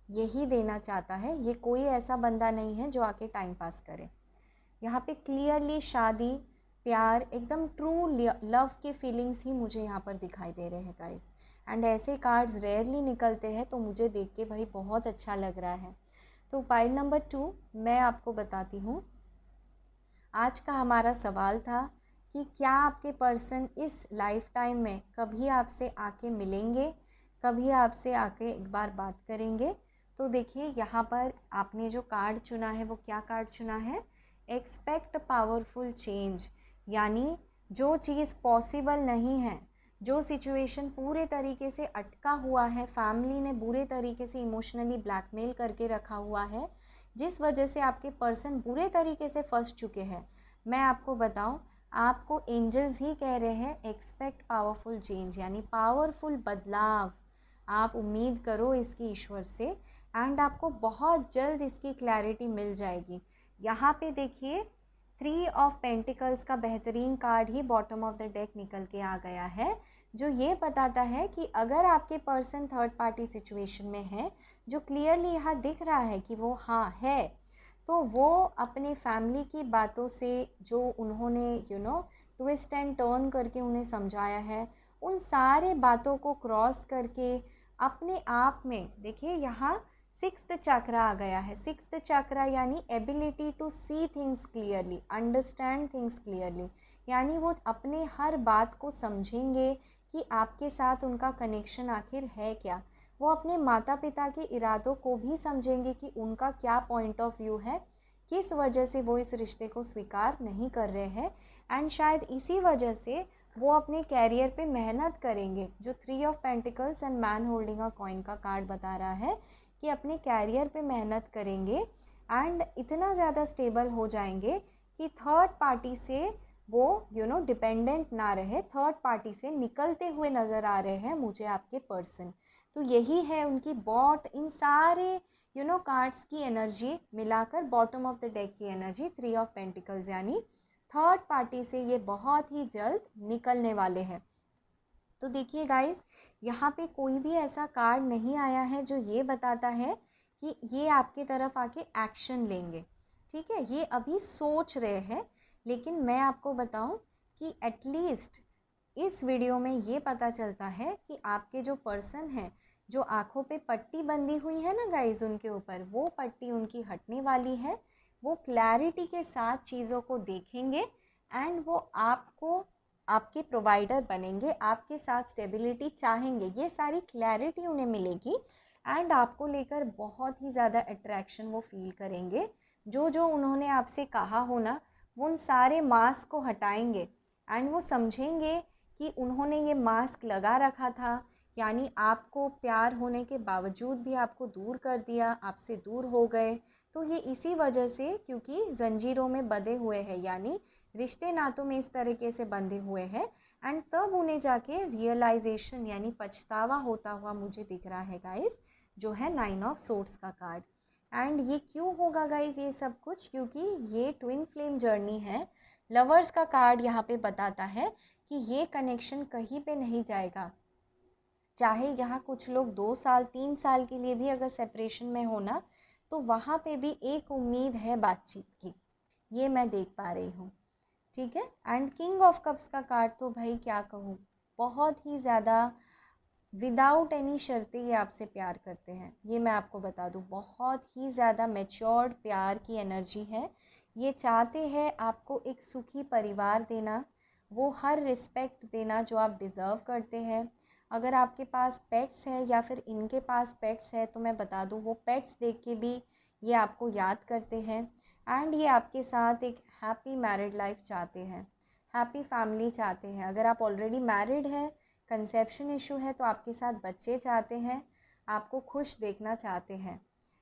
यही देना चाहता है। ये कोई ऐसा बंदा नहीं है जो आके टाइम पास करे। यहाँ पे क्लियरली शादी, प्यार, एकदम ट्रू लव के फीलिंग्स ही मुझे यहाँ पर दिखाई दे रहे हैं गाइस। एंड ऐसे कार्ड्स रेयरली निकलते हैं, तो मुझे देख के भाई बहुत अच्छा लग रहा है। तो पाइल नंबर 2 मैं आपको बताती हूँ। आज का हमारा सवाल था कि क्या आपके पर्सन इस लाइफ टाइम में कभी आपसे आके मिलेंगे, कभी आपसे आके एक बार बात करेंगे। तो देखिए यहाँ पर आपने जो कार्ड चुना है वो क्या कार्ड चुना है? Expect powerful change. यानी जो चीज़ पॉसिबल नहीं है, जो सिचुएशन पूरे तरीके से अटका हुआ है, फैमिली ने बुरे तरीके से इमोशनली ब्लैकमेल करके रखा हुआ है, जिस वजह से आपके पर्सन बुरे तरीके से फंस चुके हैं, मैं आपको बताऊं, आपको एंजल्स ही कह रहे हैं एक्सपेक्ट पावरफुल चेंज, यानी पावरफुल बदलाव आप उम्मीद करो इसकी ईश्वर से। एंड आपको बहुत जल्द इसकी क्लैरिटी मिल जाएगी। यहाँ पे देखिए 3 ऑफ पेंटिकल्स का बेहतरीन card he bottom of the deck निकल के आ गया है, जो ये बताता है कि अगर आपके पर्सन थर्ड पार्टी सिचुएशन में है, जो क्लियरली यहाँ दिख रहा है कि वो हाँ है, तो वो अपने फैमिली की बातों से जो उन्होंने ट्विस्ट एंड टर्न करके उन्हें समझाया है, उन सारे बातों को क्रॉस करके अपने आप में, देखिए यहाँ 6th चक्रा आ गया है। 6th चक्रा यानी ability to see things clearly, understand things clearly. यानी वो अपने हर बात को समझेंगे कि आपके साथ उनका कनेक्शन आखिर है क्या। वो अपने माता पिता के इरादों को भी समझेंगे कि उनका क्या पॉइंट ऑफ व्यू है, किस वजह से वो इस रिश्ते को स्वीकार नहीं कर रहे हैं। एंड शायद इसी वजह से वो अपने कैरियर पे मेहनत करेंगे। जो 3 of pentacles and man holding a coin का कार्ड बता रहा है कि अपने कैरियर पे मेहनत करेंगे एंड इतना ज़्यादा स्टेबल हो जाएंगे कि थर्ड पार्टी से वो डिपेंडेंट ना रहे। थर्ड पार्टी से निकलते हुए नज़र आ रहे हैं मुझे आपके पर्सन। तो यही है उनकी बॉट, इन सारे कार्ड्स की एनर्जी मिलाकर बॉटम ऑफ द डेक की एनर्जी 3 ऑफ पेंटिकल्स, यानी थर्ड पार्टी से ये बहुत ही जल्द निकलने वाले हैं। तो देखिए गाइस, यहाँ पे कोई भी ऐसा कार्ड नहीं आया है जो ये बताता है कि ये आपके तरफ आके एक्शन लेंगे। ठीक है, ये अभी सोच रहे हैं। लेकिन मैं आपको बताऊं कि एटलीस्ट इस वीडियो में ये पता चलता है कि आपके जो पर्सन हैं, जो आंखों पे पट्टी बंधी हुई है ना गाइस उनके ऊपर, वो पट्टी उनकी हटने वाली है। वो क्लैरिटी के साथ चीज़ों को देखेंगे एंड वो आपको आपके प्रोवाइडर बनेंगे, आपके साथ स्टेबिलिटी चाहेंगे। ये सारी क्लैरिटी उन्हें मिलेगी एंड आपको लेकर बहुत ही ज़्यादा अट्रैक्शन वो फील करेंगे। जो जो उन्होंने आपसे कहा हो ना, वो उन सारे मास्क को हटाएंगे। एंड वो समझेंगे कि उन्होंने ये मास्क लगा रखा था, यानी आपको प्यार होने के बावजूद भी आपको दूर कर दिया, आपसे दूर हो गए। तो ये इसी वजह से, क्योंकि जंजीरों में बंधे हुए हैं, यानी रिश्ते नातों में इस तरीके से बंधे हुए हैं। एंड तब उन्हें जाके रियलाइजेशन यानी पछतावा होता हुआ मुझे दिख रहा है गाइस, जो है 9 ऑफ सोर्ड्स का कार्ड। एंड ये क्यों होगा गाइस ये सब कुछ, क्योंकि ये ट्विन फ्लेम जर्नी है। लवर्स का कार्ड यहाँ पे बताता है कि ये कनेक्शन कहीं पे नहीं जाएगा, चाहे यहाँ कुछ लोग 2 साल 3 साल के लिए भी अगर सेपरेशन में होना, तो वहाँ पे भी एक उम्मीद है बातचीत की, ये मैं देख पा रही हूँ। ठीक है। एंड किंग ऑफ कप्स का कार्ड तो भाई क्या कहूँ, बहुत ही ज़्यादा विदाउट एनी शर्तें ये आपसे प्यार करते हैं, ये मैं आपको बता दूँ। बहुत ही ज़्यादा मैच्योर्ड प्यार की एनर्जी है। ये चाहते हैं आपको एक सुखी परिवार देना, वो हर रिस्पेक्ट देना जो आप डिज़र्व करते हैं। अगर आपके पास पेट्स है या फिर इनके पास पेट्स है, तो मैं बता दूँ वो पेट्स देख के भी ये आपको याद करते हैं। एंड ये आपके साथ एक हैप्पी मैरिड लाइफ चाहते हैं, हैप्पी फैमिली चाहते हैं। अगर आप ऑलरेडी मैरिड हैं, कंसेप्शन इशू है, तो आपके साथ बच्चे चाहते हैं, आपको खुश देखना चाहते हैं।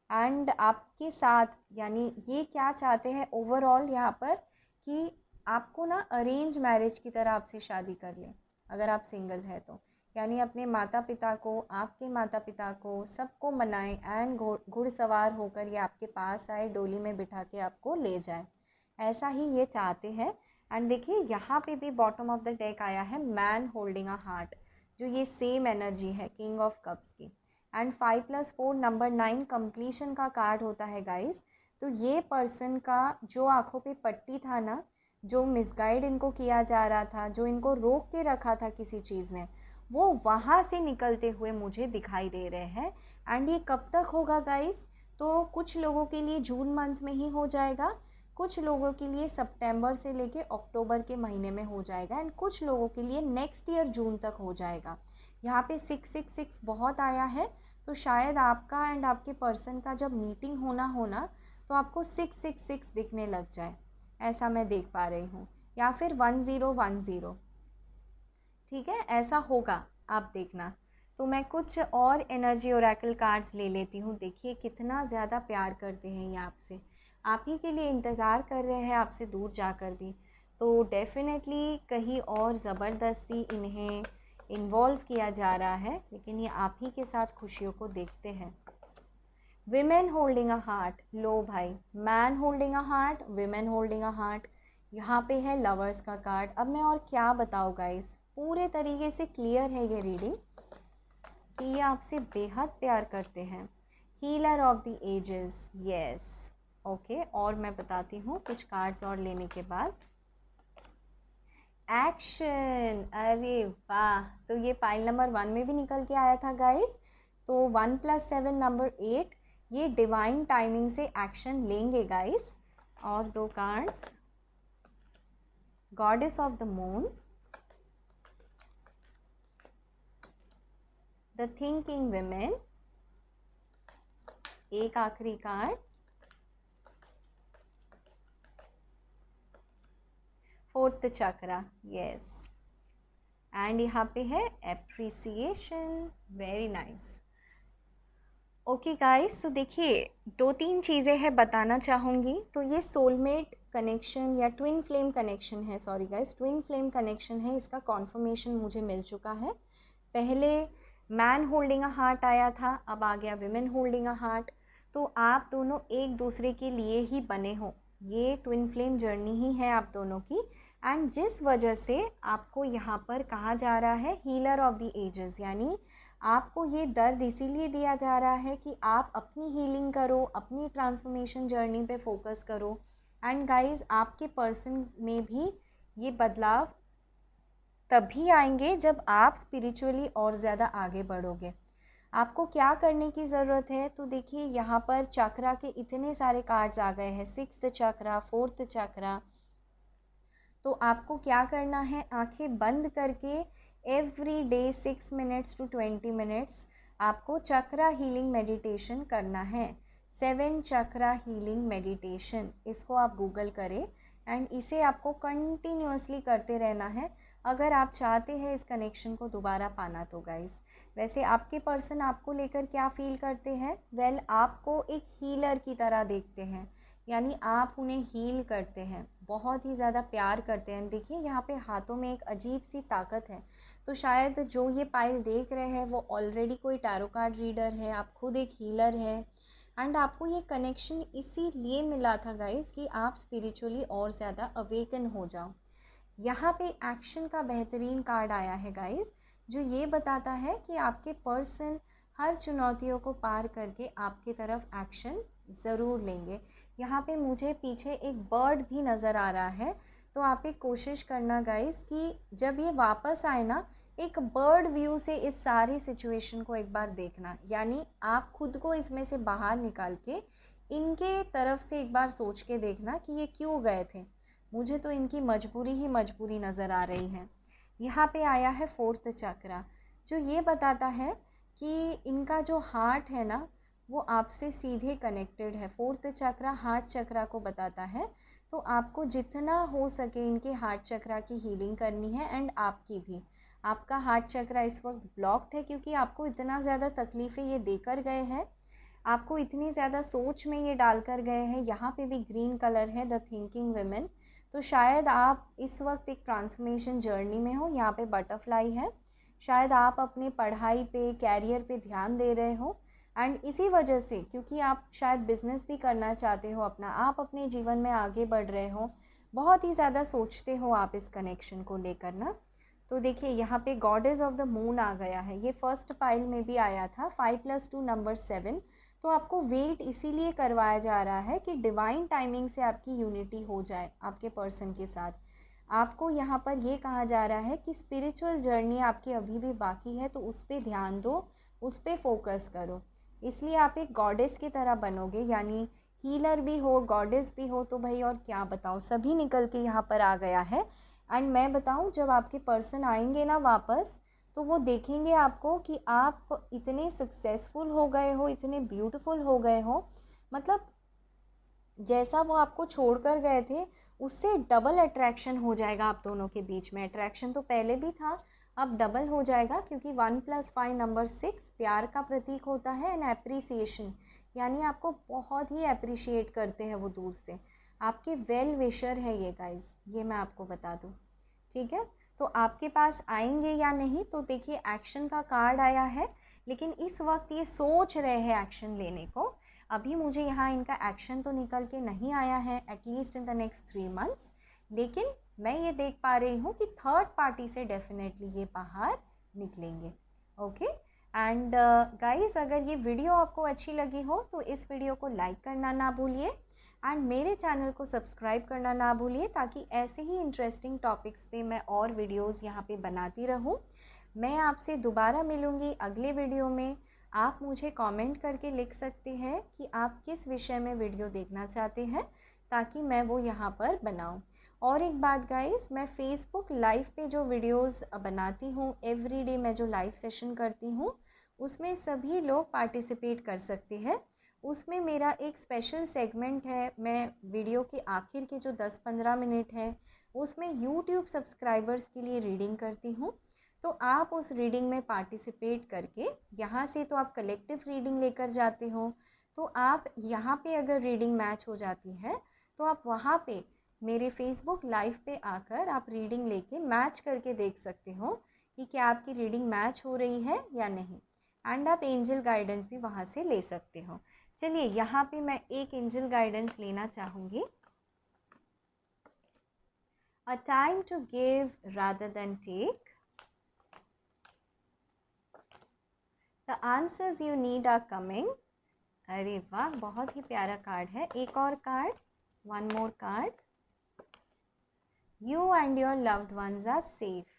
एंड आपके साथ यानी ये क्या चाहते हैं ओवरऑल यहाँ पर, कि आपको ना अरेंज मैरिज की तरह आपसे शादी कर लें अगर आप सिंगल है तो, यानी अपने माता पिता को, आपके माता पिता को, सबको मनाएं एंड घुड़सवार होकर ये आपके पास आए, डोली में बिठा के आपको ले जाए, ऐसा ही ये चाहते हैं। एंड देखिए यहाँ पे भी बॉटम ऑफ द डेक आया है मैन होल्डिंग अ हार्ट, जो ये सेम एनर्जी है किंग ऑफ कप्स की। एंड 5+4 नंबर 9 कंप्लीशन का कार्ड होता है गाइस। तो ये पर्सन का जो आंखों पे पट्टी था ना, जो मिसगाइड इनको किया जा रहा था, जो इनको रोक के रखा था किसी चीज़ ने, वो वहाँ से निकलते हुए मुझे दिखाई दे रहे हैं। एंड ये कब तक होगा गाइस, तो कुछ लोगों के लिए जून मंथ में ही हो जाएगा, कुछ लोगों के लिए सितंबर से लेके अक्टूबर के महीने में हो जाएगा, एंड कुछ लोगों के लिए नेक्स्ट ईयर जून तक हो जाएगा। यहाँ पे 666 बहुत आया है, तो शायद आपका एंड आपके पर्सन का जब मीटिंग होना तो आपको 666 दिखने लग जाए, ऐसा मैं देख पा रही हूँ, या फिर 1010। ठीक है, ऐसा होगा, आप देखना। तो मैं कुछ और एनर्जी ओरेकल कार्ड्स ले लेती हूँ। देखिए कितना ज़्यादा प्यार करते हैं ये आपसे, आप ही के लिए इंतज़ार कर रहे हैं आपसे दूर जाकर भी। तो डेफिनेटली कहीं और ज़बरदस्ती इन्हें इन्वॉल्व किया जा रहा है, लेकिन ये आप ही के साथ खुशियों को देखते हैं। विमेन होल्डिंग अ हार्ट, लो भाई, man holding a heart, women holding a heart, यहाँ पे है लवर्स का कार्ड। अब मैं और क्या बताऊँ गाइस, पूरे तरीके से क्लियर है ये रीडिंग कि ये आपसे बेहद प्यार करते हैं। Healer of the ages, yes, okay. और मैं बताती हूँ कुछ कार्ड्स और लेने के बाद। एक्शन, अरे वाह, तो ये पाइल नंबर 1 में भी निकल के आया था गाइस। तो 1+7 नंबर 8, ये डिवाइन टाइमिंग से एक्शन लेंगे गाइस। और 2 cards, goddess of the moon, the thinking women, एक आखिरी card, fourth chakra, yes. And यहाँ पे है appreciation, very nice. Okay guys, तो देखिए 2-3 चीज़ें हैं बताना चाहूँगी। तो ये सोलमेट कनेक्शन या ट्विन फ्लेम कनेक्शन है, sorry guys, twin flame connection है, इसका कॉन्फर्मेशन मुझे मिल चुका है। पहले मैन होल्डिंग अ हार्ट आया था, अब आ गया विमेन होल्डिंग अ हार्ट। तो आप दोनों एक दूसरे के लिए ही बने हो, ये ट्विन फ्लेम जर्नी ही है आप दोनों की। एंड जिस वजह से आपको यहाँ पर कहा जा रहा है हीलर ऑफ द एजेस, यानी आपको ये दर्द इसीलिए दिया जा रहा है कि आप अपनी हीलिंग करो, अपनी ट्रांसफॉर्मेशन जर्नी पे फोकस करो। एंड गाइस, आपके पर्सन में भी ये बदलाव तभी आएंगे जब आप स्पिरिचुअली और ज़्यादा आगे बढ़ोगे। आपको क्या करने की ज़रूरत है, तो देखिए यहाँ पर चक्रा के इतने सारे कार्ड्स आ गए हैं, 6th चक्रा, 4th चक्रा। तो आपको क्या करना है, आंखें बंद करके every day 6 minutes to 20 minutes आपको चक्रा हीलिंग मेडिटेशन करना है। 7 चक्रा हीलिंग मेडिटेशन, इसको आप गूगल करें एंड इसे आपको कंटिन्यूअसली करते रहना है अगर आप चाहते हैं इस कनेक्शन को दोबारा पाना तो गाइस। वैसे आपके पर्सन आपको लेकर क्या फील करते हैं? वेल, आपको एक हीलर की तरह देखते हैं, यानी आप उन्हें हील करते हैं, बहुत ही ज़्यादा प्यार करते हैं। देखिए यहाँ पे हाथों में एक अजीब सी ताकत है, तो शायद जो ये पाइल देख रहे हैं वो ऑलरेडी कोई टैरो कार्ड रीडर है, आप खुद एक हीलर है एंड आपको ये कनेक्शन इसीलिए मिला था गाइस कि आप स्पिरिचुअली और ज़्यादा अवेकन हो जाओ। यहाँ पे एक्शन का बेहतरीन कार्ड आया है गाइस, जो ये बताता है कि आपके पर्सन हर चुनौतियों को पार करके आपकी तरफ एक्शन ज़रूर लेंगे। यहाँ पे मुझे पीछे एक बर्ड भी नज़र आ रहा है, तो आप एक कोशिश करना गाइस कि जब ये वापस आए ना, एक बर्ड व्यू से इस सारी सिचुएशन को एक बार देखना, यानी आप खुद को इसमें से बाहर निकाल के इनके तरफ से एक बार सोच के देखना कि ये क्यों गए थे। मुझे तो इनकी मजबूरी ही मजबूरी नज़र आ रही है। यहाँ पे आया है 4th चक्रा, जो ये बताता है कि इनका जो हार्ट है ना वो आपसे सीधे कनेक्टेड है। 4th चक्रा हार्ट चक्रा को बताता है, तो आपको जितना हो सके इनके हार्ट चक्रा की हीलिंग करनी है एंड आपकी भी। आपका हार्ट चक्रा इस वक्त ब्लॉक्ड है क्योंकि आपको इतना ज़्यादा तकलीफ़ें ये देकर गए हैं, आपको इतनी ज़्यादा सोच में ये डालकर गए हैं। यहाँ पे भी ग्रीन कलर है, द थिंकिंग वुमेन, तो शायद आप इस वक्त एक ट्रांसफॉर्मेशन जर्नी में हो। यहाँ पे बटरफ्लाई है, शायद आप अपने पढ़ाई पे, कैरियर पे ध्यान दे रहे हो एंड इसी वजह से, क्योंकि आप शायद बिजनेस भी करना चाहते हो अपना, आप अपने जीवन में आगे बढ़ रहे हो, बहुत ही ज़्यादा सोचते हो आप इस कनेक्शन को लेकर ना। तो देखिए यहाँ पे गॉडेस ऑफ द मून आ गया है, ये फर्स्ट पाइल में भी आया था, 5+2 नंबर 7। तो आपको वेट इसीलिए करवाया जा रहा है कि डिवाइन टाइमिंग से आपकी यूनिटी हो जाए आपके पर्सन के साथ। आपको यहाँ पर ये कहा जा रहा है कि स्पिरिचुअल जर्नी आपकी अभी भी बाकी है, तो उस पर ध्यान दो, उस पर फोकस करो, इसलिए आप एक गॉडेस की तरह बनोगे, यानी हीलर भी हो, गॉडेस भी हो, तो भाई और क्या बताओ, सभी निकल के यहाँ पर आ गया है। एंड मैं बताऊँ, जब आपके पर्सन आएंगे ना वापस, तो वो देखेंगे आपको कि आप इतने सक्सेसफुल हो गए हो, इतने ब्यूटीफुल हो गए हो, मतलब जैसा वो आपको छोड़कर गए थे उससे डबल अट्रैक्शन हो जाएगा आप दोनों के बीच में। अट्रैक्शन तो पहले भी था, अब डबल हो जाएगा, क्योंकि 1+5 नंबर 6 प्यार का प्रतीक होता है एंड एप्रिसिएशन, यानी आपको बहुत ही अप्रिशिएट करते हैं वो दूर से, आपके वेल विशर है ये गाइस, ये मैं आपको बता दूँ, ठीक है। तो आपके पास आएंगे या नहीं, तो देखिए एक्शन का कार्ड आया है, लेकिन इस वक्त ये सोच रहे हैं एक्शन लेने को। अभी मुझे यहाँ इनका एक्शन तो निकल के नहीं आया है, at least in the next 3 months, लेकिन मैं ये देख पा रही हूँ कि थर्ड पार्टी से डेफिनेटली ये बाहर निकलेंगे। ओके एंड गाइस, अगर ये वीडियो आपको अच्छी लगी हो तो इस वीडियो को लाइक करना ना भूलिए एंड मेरे चैनल को सब्सक्राइब करना ना भूलिए, ताकि ऐसे ही इंटरेस्टिंग टॉपिक्स पे मैं और वीडियोस यहाँ पे बनाती रहूँ। मैं आपसे दोबारा मिलूँगी अगले वीडियो में। आप मुझे कमेंट करके लिख सकते हैं कि आप किस विषय में वीडियो देखना चाहते हैं, ताकि मैं वो यहाँ पर बनाऊँ। और एक बात गाइस, मैं फेसबुक लाइव पे जो वीडियोस बनाती हूँ, एवरीडे मैं जो लाइव सेशन करती हूँ, उसमें सभी लोग पार्टिसिपेट कर सकते हैं। उसमें मेरा एक स्पेशल सेगमेंट है, मैं वीडियो के आखिर के जो 10-15 मिनट है उसमें यूट्यूब सब्सक्राइबर्स के लिए रीडिंग करती हूँ। तो आप उस रीडिंग में पार्टिसिपेट करके, यहाँ से तो आप कलेक्टिव रीडिंग लेकर जाते हो, तो आप यहाँ पे अगर रीडिंग मैच हो जाती है तो आप वहाँ पे मेरे फेसबुक लाइव पे आकर आप रीडिंग लेके मैच करके देख सकते हो कि क्या आपकी रीडिंग मैच हो रही है या नहीं, एंड आप एंजल गाइडेंस भी वहाँ से ले सकते हो। चलिए यहाँ पे मैं एक एंजल गाइडेंस लेना चाहूँगी। A time to give rather than take. The answers you need are coming. अरे वाह, बहुत ही प्यारा कार्ड है। एक और card, one more card. You and your loved ones are safe.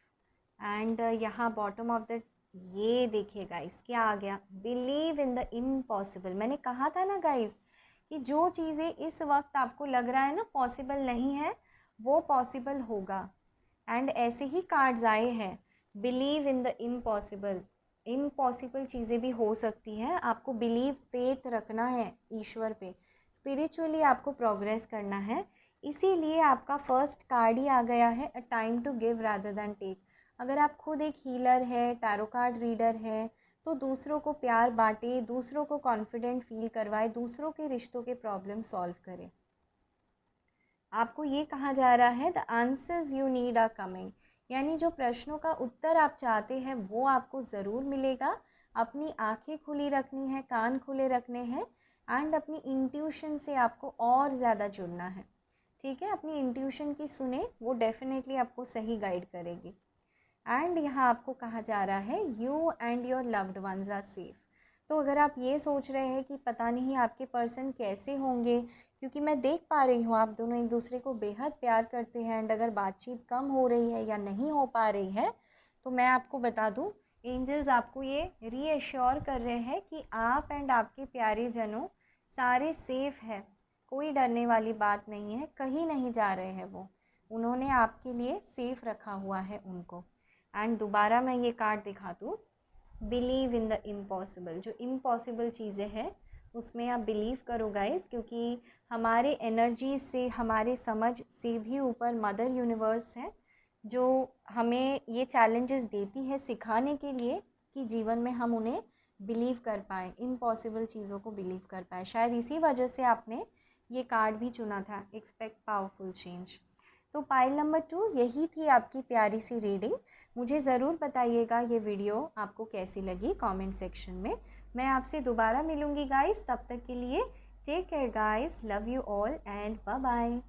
And यहाँ बॉटम ऑफ द, ये देखिए गाइस क्या आ गया, बिलीव इन द इम्पॉसिबल। मैंने कहा था ना गाइस कि जो चीज़ें इस वक्त आपको लग रहा है ना पॉसिबल नहीं है, वो पॉसिबल होगा। एंड ऐसे ही कार्ड्स आए हैं, believe in the impossible, impossible चीज़ें भी हो सकती हैं। आपको बिलीव, फेथ रखना है ईश्वर पे, स्पिरिचुअली आपको प्रोग्रेस करना है। इसीलिए आपका फर्स्ट कार्ड ही आ गया है, a time to give rather than take. अगर आप खुद एक हीलर है, टैरो कार्ड रीडर है, तो दूसरों को प्यार बांटे, दूसरों को कॉन्फिडेंट फील करवाए, दूसरों के रिश्तों के प्रॉब्लम सॉल्व करें। आपको ये कहा जा रहा है the answers you need are coming, यानी जो प्रश्नों का उत्तर आप चाहते हैं वो आपको ज़रूर मिलेगा। अपनी आंखें खुली रखनी है, कान खुले रखने हैं, एंड अपनी इंट्यूशन से आपको और ज़्यादा जुड़ना है। ठीक है, अपनी इंट्यूशन की सुने, वो डेफिनेटली आपको सही गाइड करेगी। एंड यहाँ आपको कहा जा रहा है you and your loved ones are safe. तो अगर आप ये सोच रहे हैं कि पता नहीं आपके पर्सन कैसे होंगे, क्योंकि मैं देख पा रही हूँ आप दोनों एक दूसरे को बेहद प्यार करते हैं, एंड अगर बातचीत कम हो रही है या नहीं हो पा रही है, तो मैं आपको बता दूँ, एंजल्स आपको ये रीअश्योर कर रहे हैं कि आप एंड आपके प्यारे जनों सारे सेफ है। कोई डरने वाली बात नहीं है, कहीं नहीं जा रहे हैं वो, उन्होंने आपके लिए सेफ रखा हुआ है उनको। एंड दोबारा मैं ये कार्ड दिखा दूँ, बिलीव इन द इम्पॉसिबल। जो इम्पॉसिबल चीज़ें हैं उसमें आप बिलीव करो गाइस, क्योंकि हमारे एनर्जी से, हमारे समझ से भी ऊपर मदर यूनिवर्स है, जो हमें ये चैलेंजेस देती है सिखाने के लिए कि जीवन में हम उन्हें बिलीव कर पाएँ, इम्पॉसिबल चीज़ों को बिलीव कर पाएँ। शायद इसी वजह से आपने ये कार्ड भी चुना था, एक्सपेक्ट पावरफुल चेंज। तो पाइल नंबर 2, यही थी आपकी प्यारी सी रीडिंग। मुझे ज़रूर बताइएगा ये वीडियो आपको कैसी लगी कमेंट सेक्शन में। मैं आपसे दोबारा मिलूँगी गाइस, तब तक के लिए take care guys, love you all and bye bye.